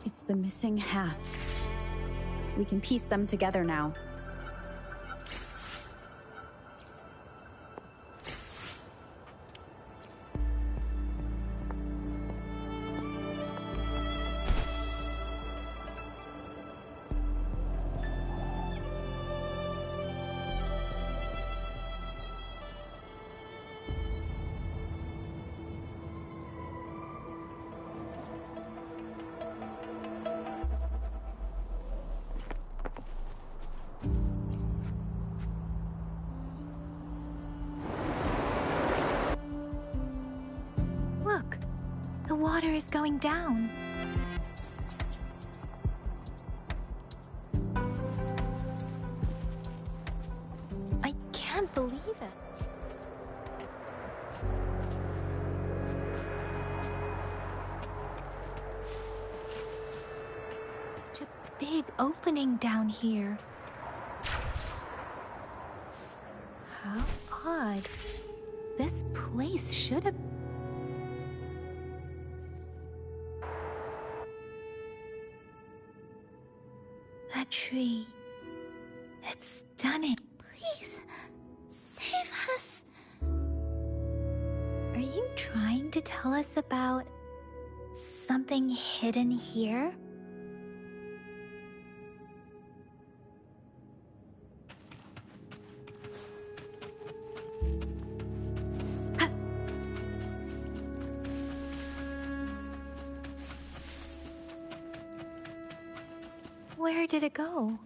It's the missing half. We can piece them together now. Look, the water is going down. I can't believe it. Such a big opening down here. How odd. This place should have... That tree. It's stunning. Please, save us. Are you trying to tell us about something hidden here? Where did it go?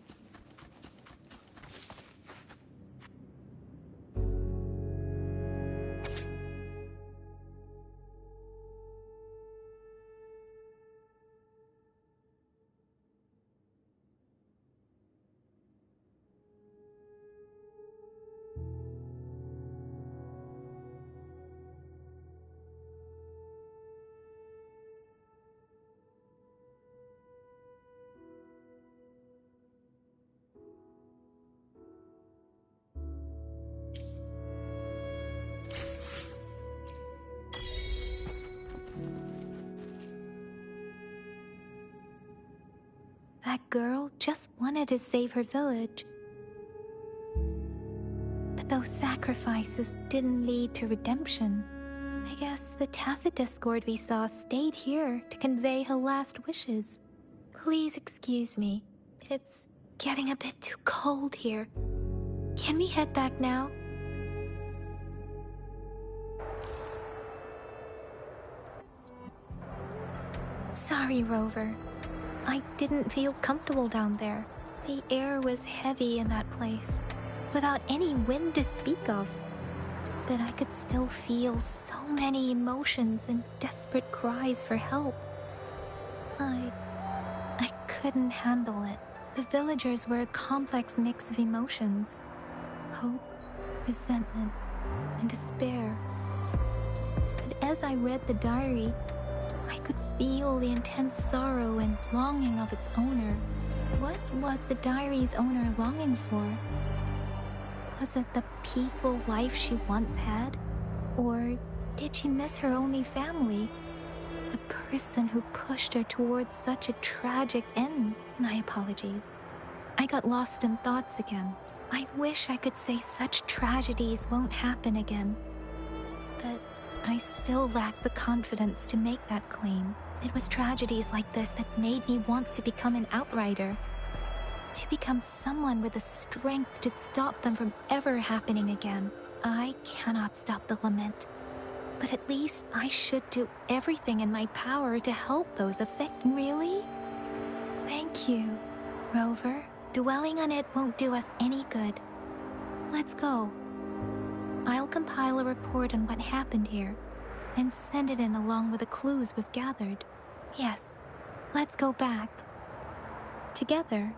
That girl just wanted to save her village. But those sacrifices didn't lead to redemption. I guess the tacit discord we saw stayed here to convey her last wishes. Please excuse me. It's getting a bit too cold here. Can we head back now? Sorry, Rover. I didn't feel comfortable down there. The air was heavy in that place, without any wind to speak of. But I could still feel so many emotions and desperate cries for help. I couldn't handle it. The villagers were a complex mix of emotions. Hope, resentment, and despair. But as I read the diary, I could feel the intense sorrow and longing of its owner. What was the diary's owner longing for? Was it the peaceful life she once had? Or did she miss her only family? The person who pushed her towards such a tragic end? My apologies. I got lost in thoughts again. I wish I could say such tragedies won't happen again. But I still lack the confidence to make that claim. It was tragedies like this that made me want to become an outrider. To become someone with the strength to stop them from ever happening again. I cannot stop the lament. But at least I should do everything in my power to help those affected. Really? Thank you, Rover. Dwelling on it won't do us any good. Let's go. I'll compile a report on what happened here and send it in along with the clues we've gathered. Yes, let's go back. Together.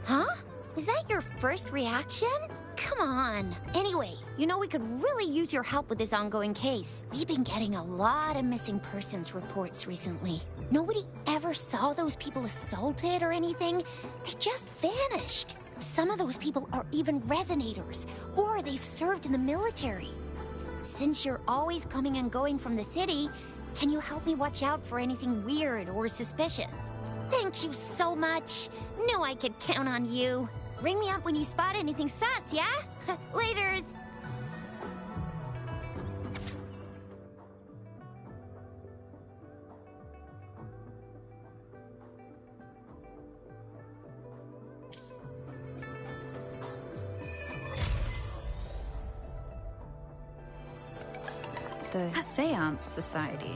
Huh? Is that your first reaction? Come on. Anyway, you know we could really use your help with this ongoing case. We've been getting a lot of missing persons reports recently. Nobody ever saw those people assaulted or anything. They just vanished. Some of those people are even resonators, or they've served in the military. Since you're always coming and going from the city, can you help me watch out for anything weird or suspicious? Thank you so much. Knew I could count on you. Ring me up when you spot anything sus, yeah? Laters. The Seance Society.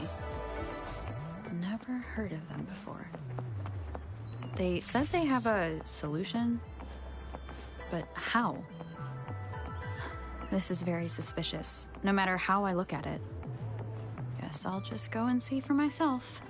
Never heard of them before. They said they have a solution, but how? This is very suspicious, no matter how I look at it. Guess I'll just go and see for myself.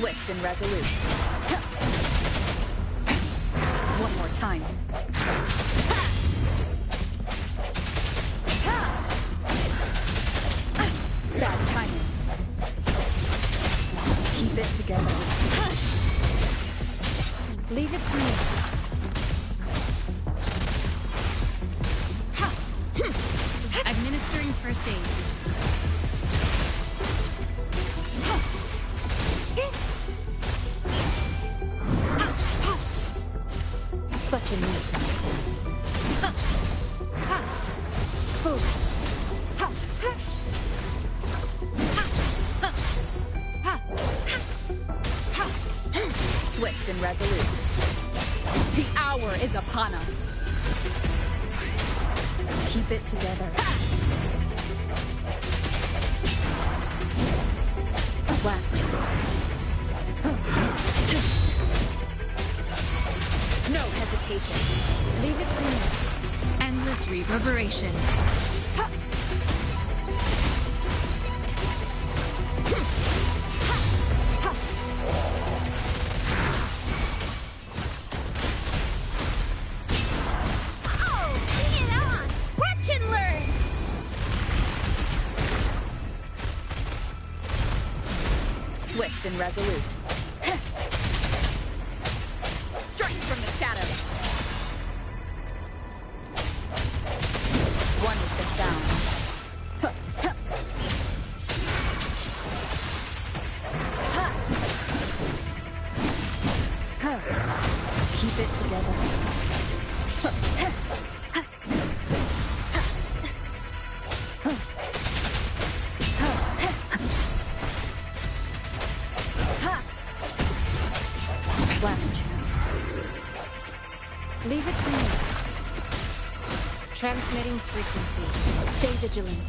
Swift and resolute. One more time. Bad timing. Keep it together. Leave it to me. Administering first aid. Such a nuisance. Foolish. Swift and resolute. The hour is upon us. Keep it together. Last chance. No hesitation. Leave it to me. Endless reverberation. Oh, bring it on! Watch and learn! Swift and resolute. From the shadows. One with the sound. Keep it together. Last chance. Leave it to me. Transmitting frequency. Stay vigilant.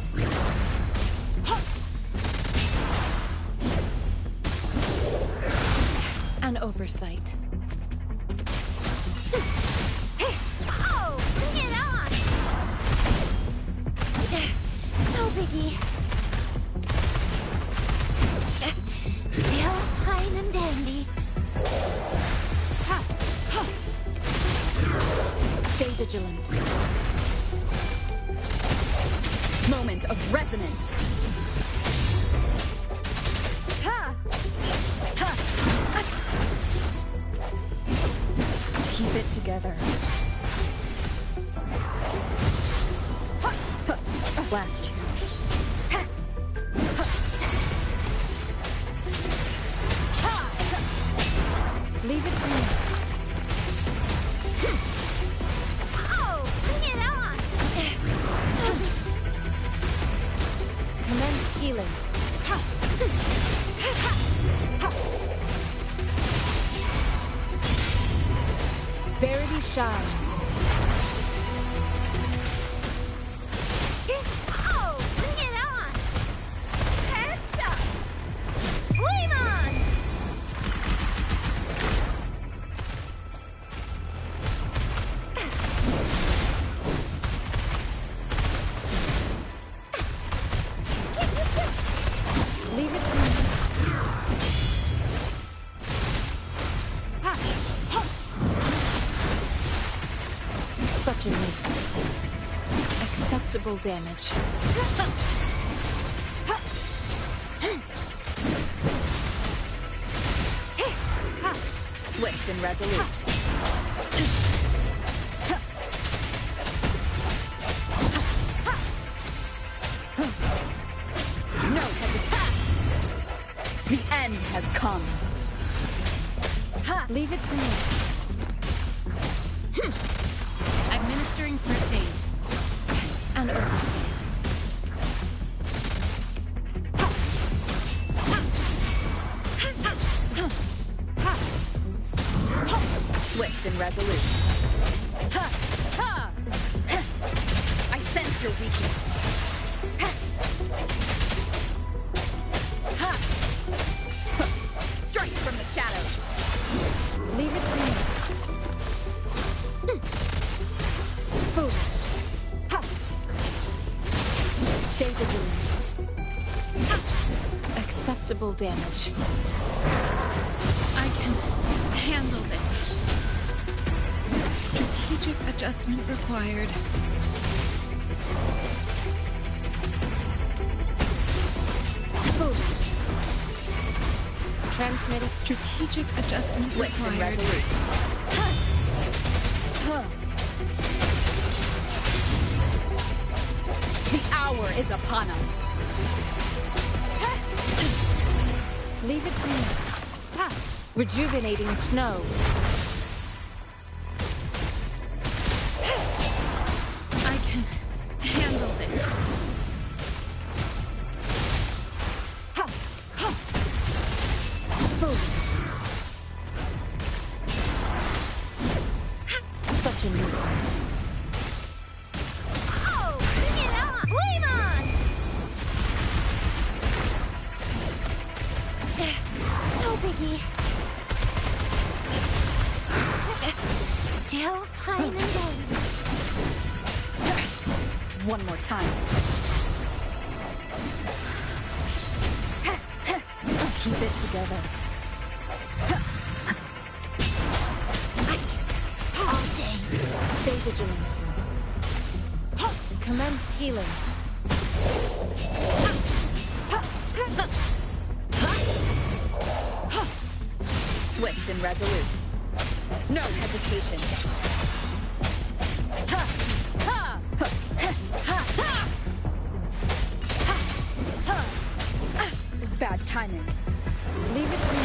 oversight. Oh, bring it on! No biggie. Still fine and dandy. Stay vigilant. Moment of resonance. Keep it together. Last chance. Leave it to me. Oh, bring it on! Commence healing. Verity shines. Oh, bring it on! Heads up! Flame on! Leave it to me. Such a nuisance. Acceptable damage. Swift and resolute. No hesitation. The end has come. Leave it to me. Administering first aid. And oversight. Swift and resolute. I sense your weakness. Strike from the shadows. Leave it to me. Foolish. Stay vigilant. Acceptable damage. I can handle this. Strategic adjustment required. Foolish. Transmitting. Strategic adjustment Swift and required. resolute. The hour is upon us. Leave it to me. Rejuvenating snow. I can handle this. Foolish. Such a nuisance. Oh, bring it on! Flame on! No biggie. Still fine and dandy. One more time. Keep it together. All day. Stay vigilant. Commence healing. Swift and resolute. No hesitation. Bad timing. Leave it to me.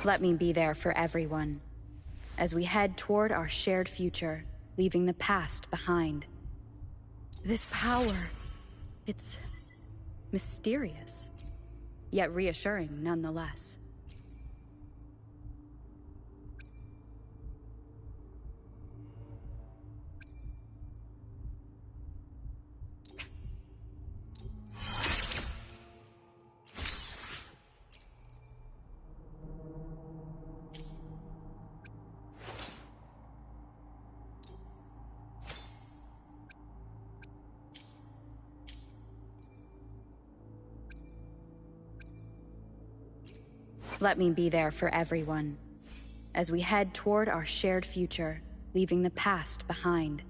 Let me be there for everyone, as we head toward our shared future, leaving the past behind. This power, it's mysterious, yet reassuring nonetheless. Let me be there for everyone, as we head toward our shared future, leaving the past behind.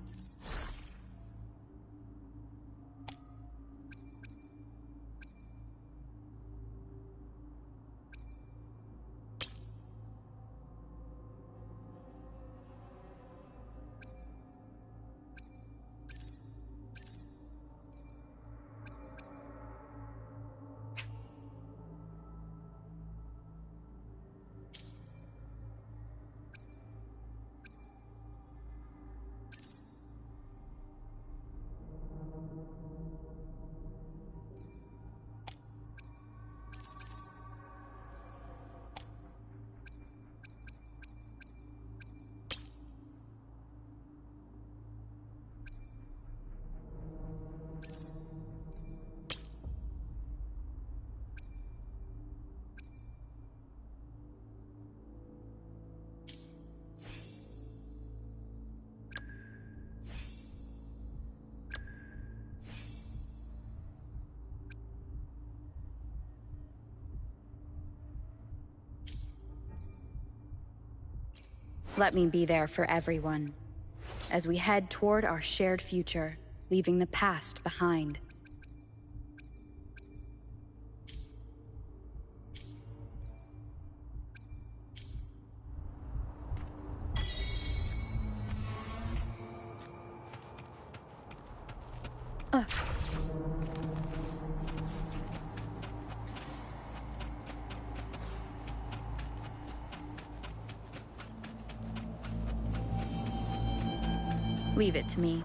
Let me be there for everyone, as we head toward our shared future, leaving the past behind. Leave it to me.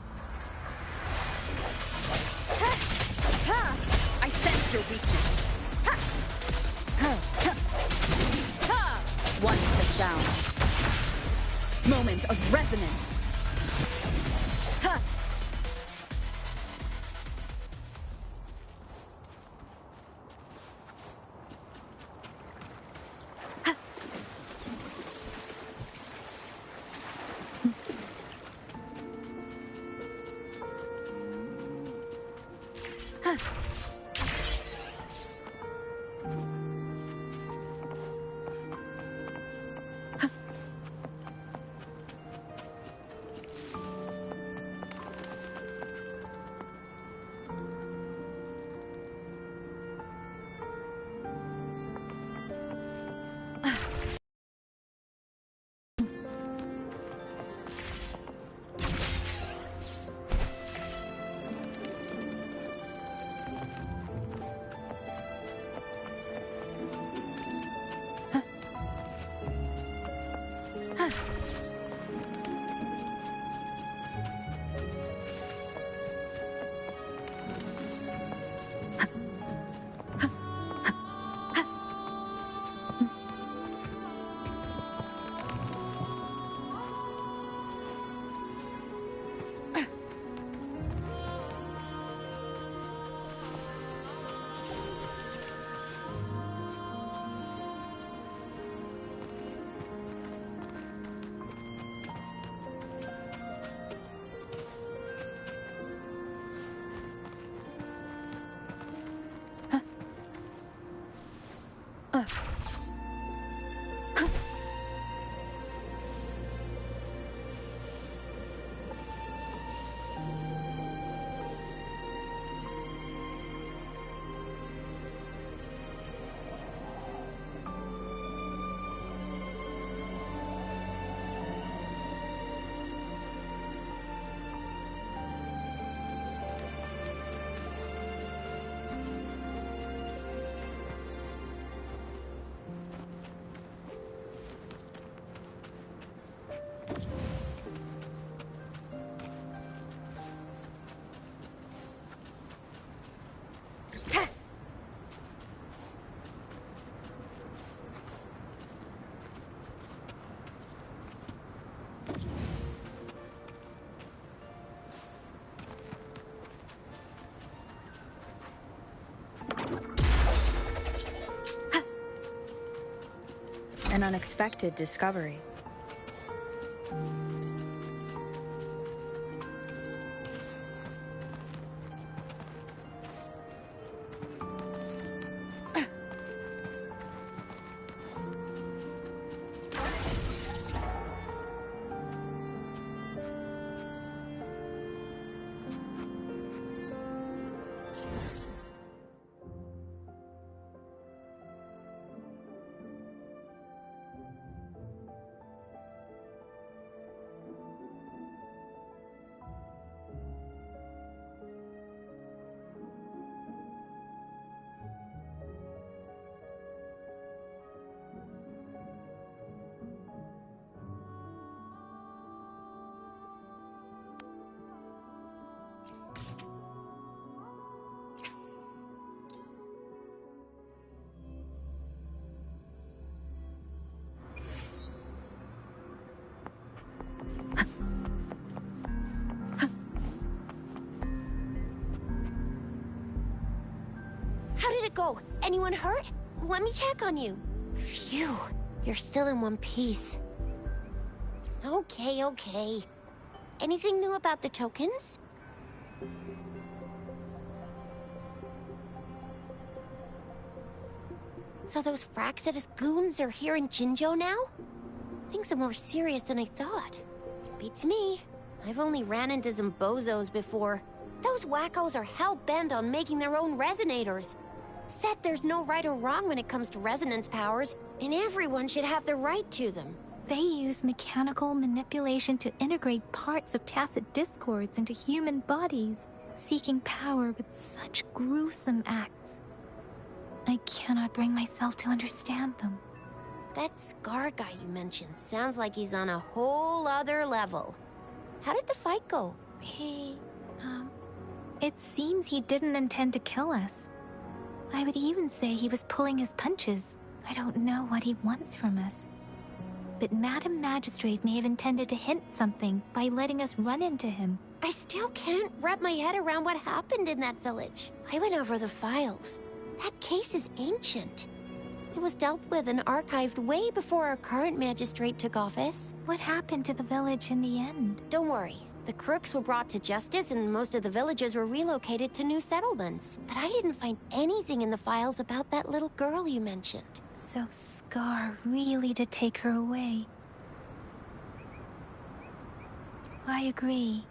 I sense your weakness. One with the sound. Moment of resonance. An unexpected discovery. How did it go? Anyone hurt? Let me check on you. Phew, you're still in one piece. Okay. Anything new about the tokens? So those Fraxidus goons are here in Jinzhou now? Things are more serious than I thought. Beats me. I've only ran into some bozos before. Those wackos are hell-bent on making their own resonators. Said there's no right or wrong when it comes to resonance powers, and everyone should have the right to them. They use mechanical manipulation to integrate parts of tacit discords into human bodies, seeking power with such gruesome acts. I cannot bring myself to understand them. That Scar guy you mentioned sounds like he's on a whole other level. How did the fight go? It seems he didn't intend to kill us. I would even say he was pulling his punches. I don't know what he wants from us. But Madam Magistrate may have intended to hint something by letting us run into him. I still can't wrap my head around what happened in that village. I went over the files. That case is ancient. It was dealt with and archived way before our current magistrate took office. What happened to the village in the end? Don't worry. The crooks were brought to justice and most of the villagers were relocated to new settlements. But I didn't find anything in the files about that little girl you mentioned. So Scar really did take her away. I agree.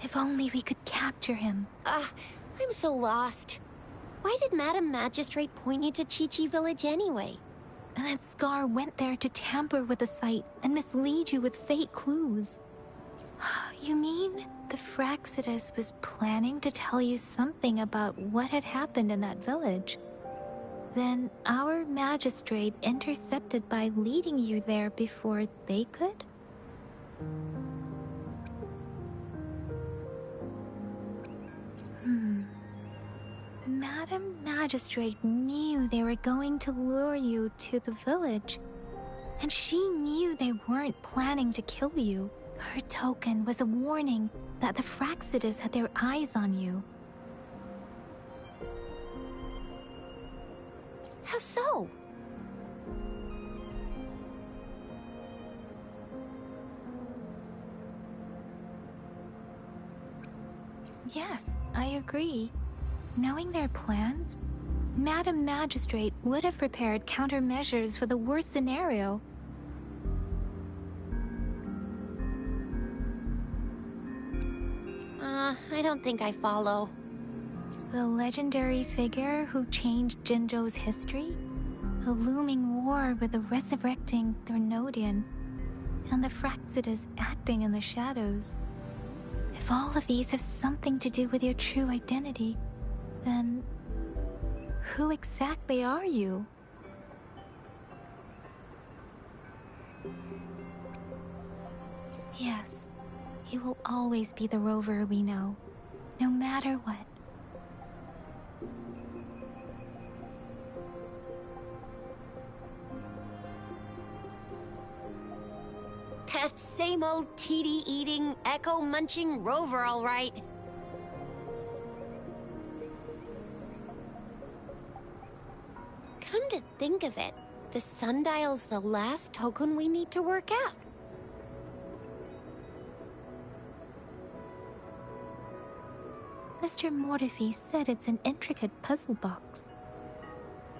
If only we could capture him. I'm so lost. Why did Madam Magistrate point you to Chi-Chi Village anyway? That Scar went there to tamper with the site and mislead you with fake clues. You mean the Fraxidus was planning to tell you something about what had happened in that village? Then our magistrate intercepted by leading you there before they could? Madam Magistrate knew they were going to lure you to the village, and she knew they weren't planning to kill you. Her token was a warning that the Fraxidus had their eyes on you. How so? Yes, I agree. Knowing their plans, Madam Magistrate would have prepared countermeasures for the worst scenario. I don't think I follow. The legendary figure who changed Jinzhou's history? A looming war with the resurrecting Threnodian, and the Fraxidus acting in the shadows. If all of these have something to do with your true identity, then who exactly are you? Yes, he will always be the rover we know, no matter what. That same old TD-eating, echo-munching rover, all right. Come to think of it, The sundial's the last token we need to work out. Mr. Mortefi said it's an intricate puzzle box.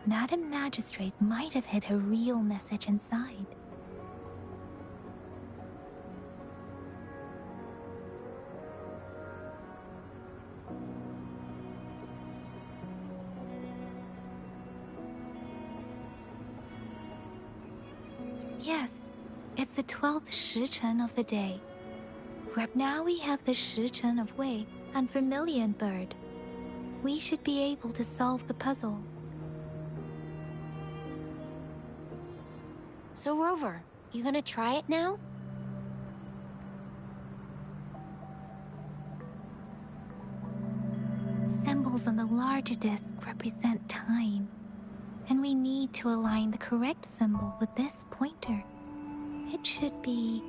Madam Magistrate might have hid a real message inside. Yes, it's the 12th Shichen of the day. Right now we have the Shichen of Wei and Vermilion Bird. We should be able to solve the puzzle. So Rover, you gonna try it now? Symbols on the larger disc represent time, and we need to align the correct symbol with this pointer. It should be...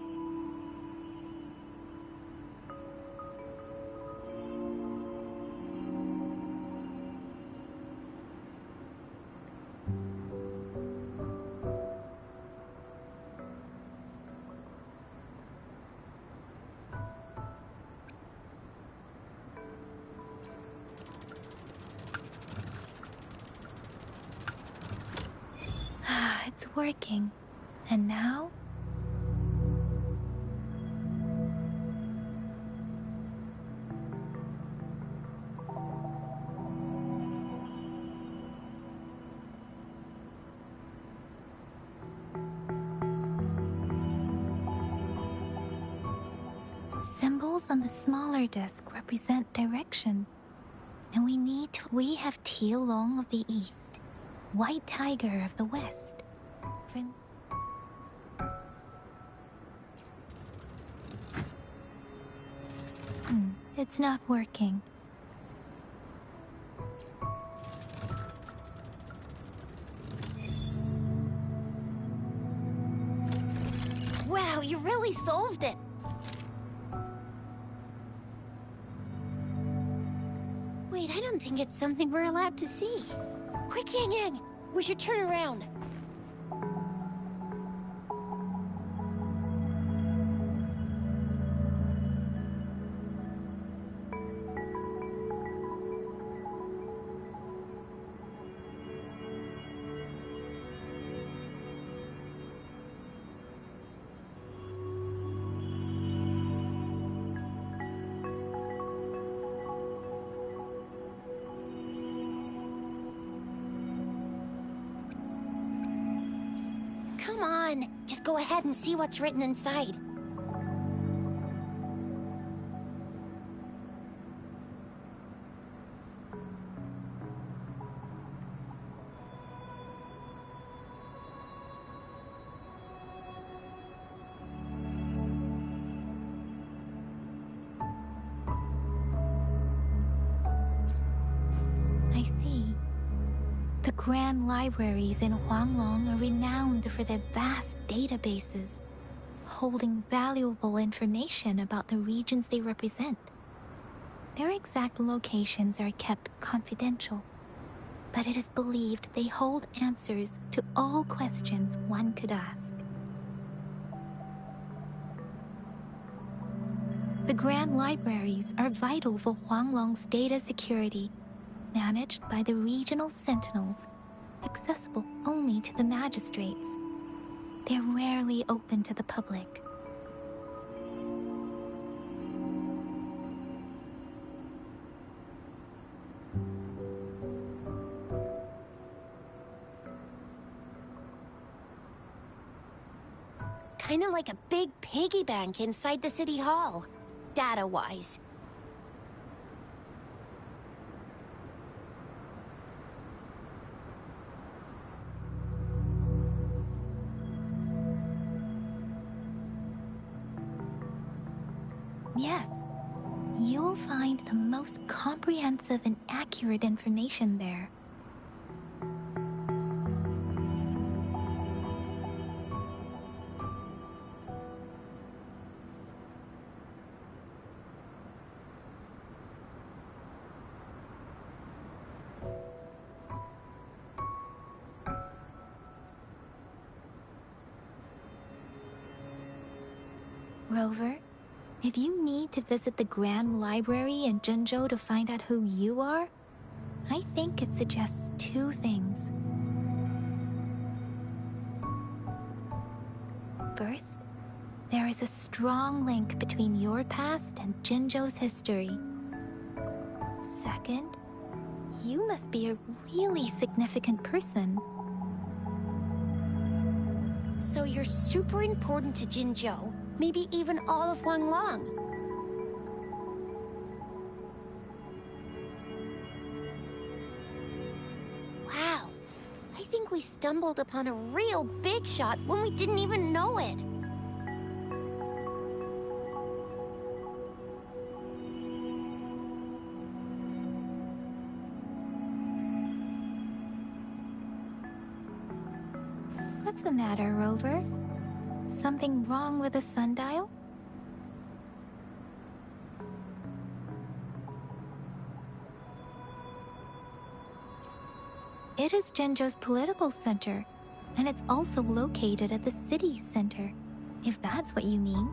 It's working. And now? Symbols on the smaller disc represent direction. And we have Tielong of the east, White Tiger of the west. It's not working. Wow, you really solved it! Wait, I don't think it's something we're allowed to see. Quick, Yang Yang! We should turn around. Come on, just go ahead and see what's written inside. I see. The grand libraries in Huanglong are renowned for their vast databases, holding valuable information about the regions they represent. Their exact locations are kept confidential, but it is believed they hold answers to all questions one could ask. The grand libraries are vital for Huanglong's data security, managed by the regional sentinels, accessible only to the magistrates. They're rarely open to the public. Kinda like a big piggy bank inside the city hall, data-wise. Yes, you'll find the most comprehensive and accurate information there. Rover, if you need to visit the Grand Library in Jinzhou to find out who you are, I think it suggests two things. First, there is a strong link between your past and Jinzhou's history. Second, you must be a really significant person. So you're super important to Jinzhou, maybe even all of Huanglong. Wow, I think we stumbled upon a real big shot when we didn't even know it. What's the matter, Rover? Something wrong with the sundial? It is Jinzhou's political center, and it's also located at the city's center, if that's what you mean.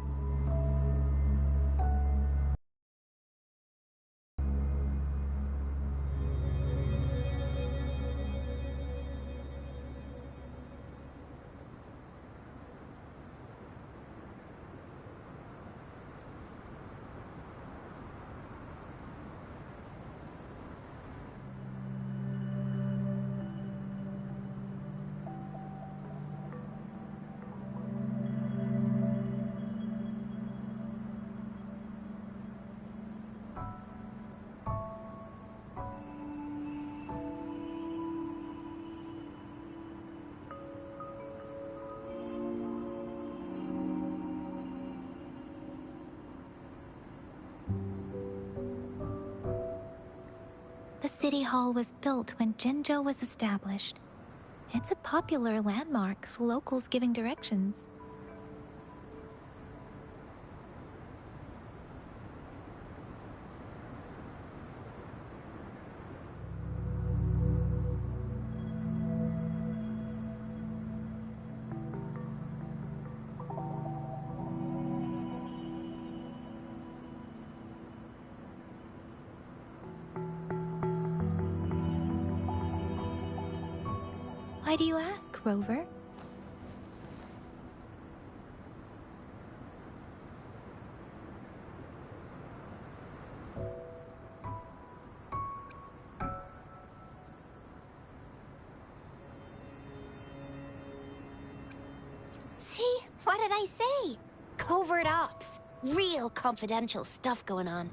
The City Hall was built when Jinzhou was established. It's a popular landmark for locals giving directions. Why do you ask, Rover? See? What did I say? Covert ops. Real confidential stuff going on.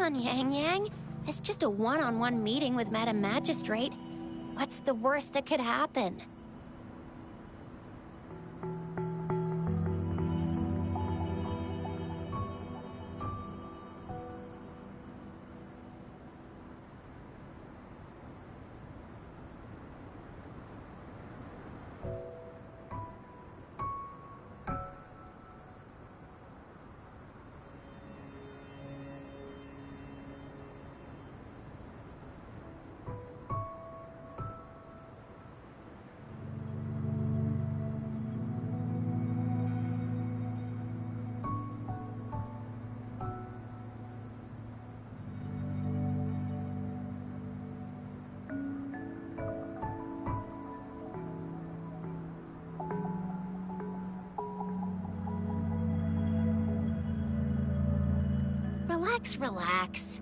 on, Yang Yang. It's just a one-on-one meeting with Madam Magistrate. What's the worst that could happen? Relax, relax.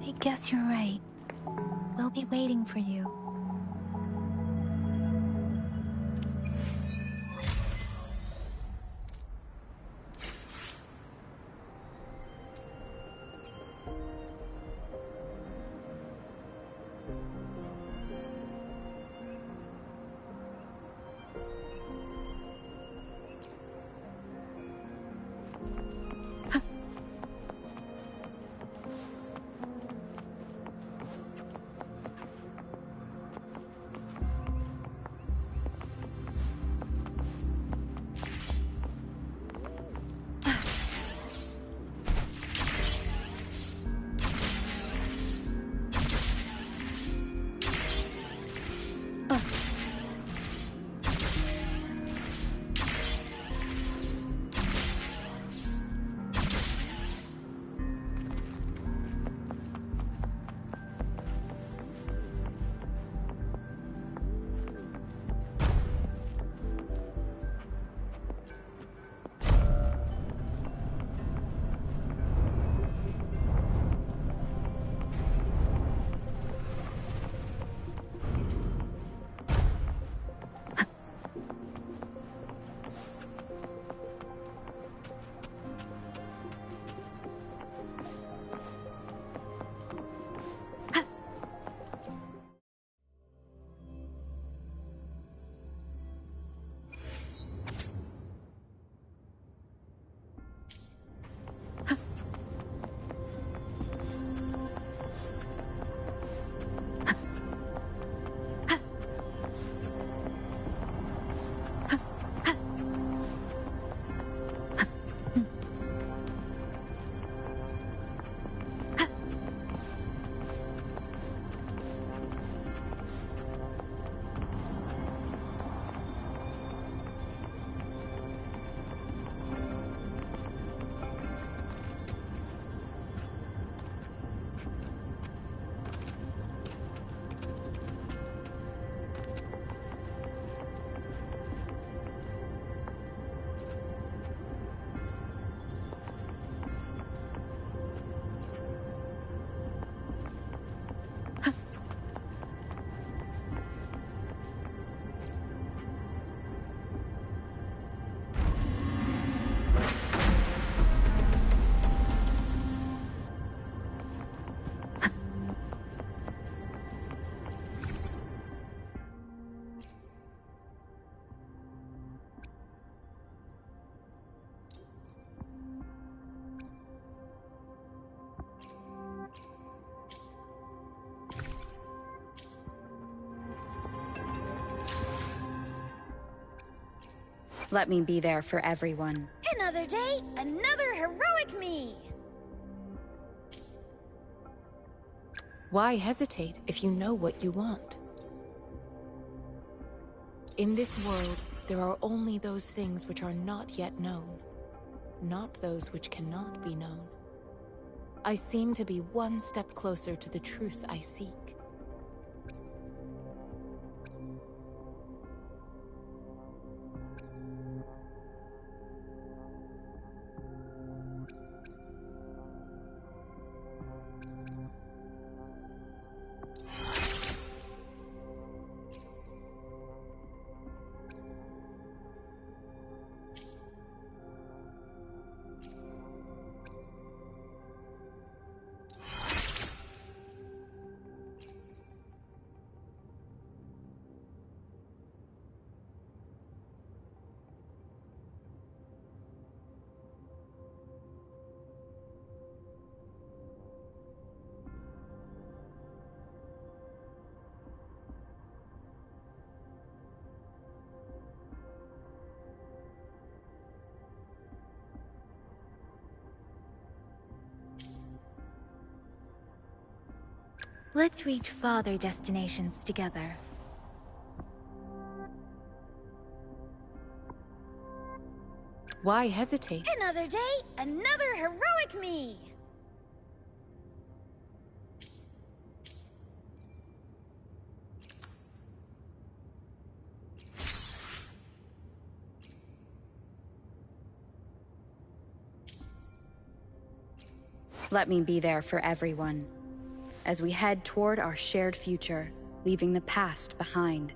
I guess you're right. We'll be waiting for you. Let me be there for everyone. Another day, another heroic me! Why hesitate if you know what you want? In this world, there are only those things which are not yet known, not those which cannot be known. I seem to be one step closer to the truth I seek. Let's reach farther destinations together. Why hesitate? Another day, another heroic me! Let me be there for everyone. as we head toward our shared future, leaving the past behind.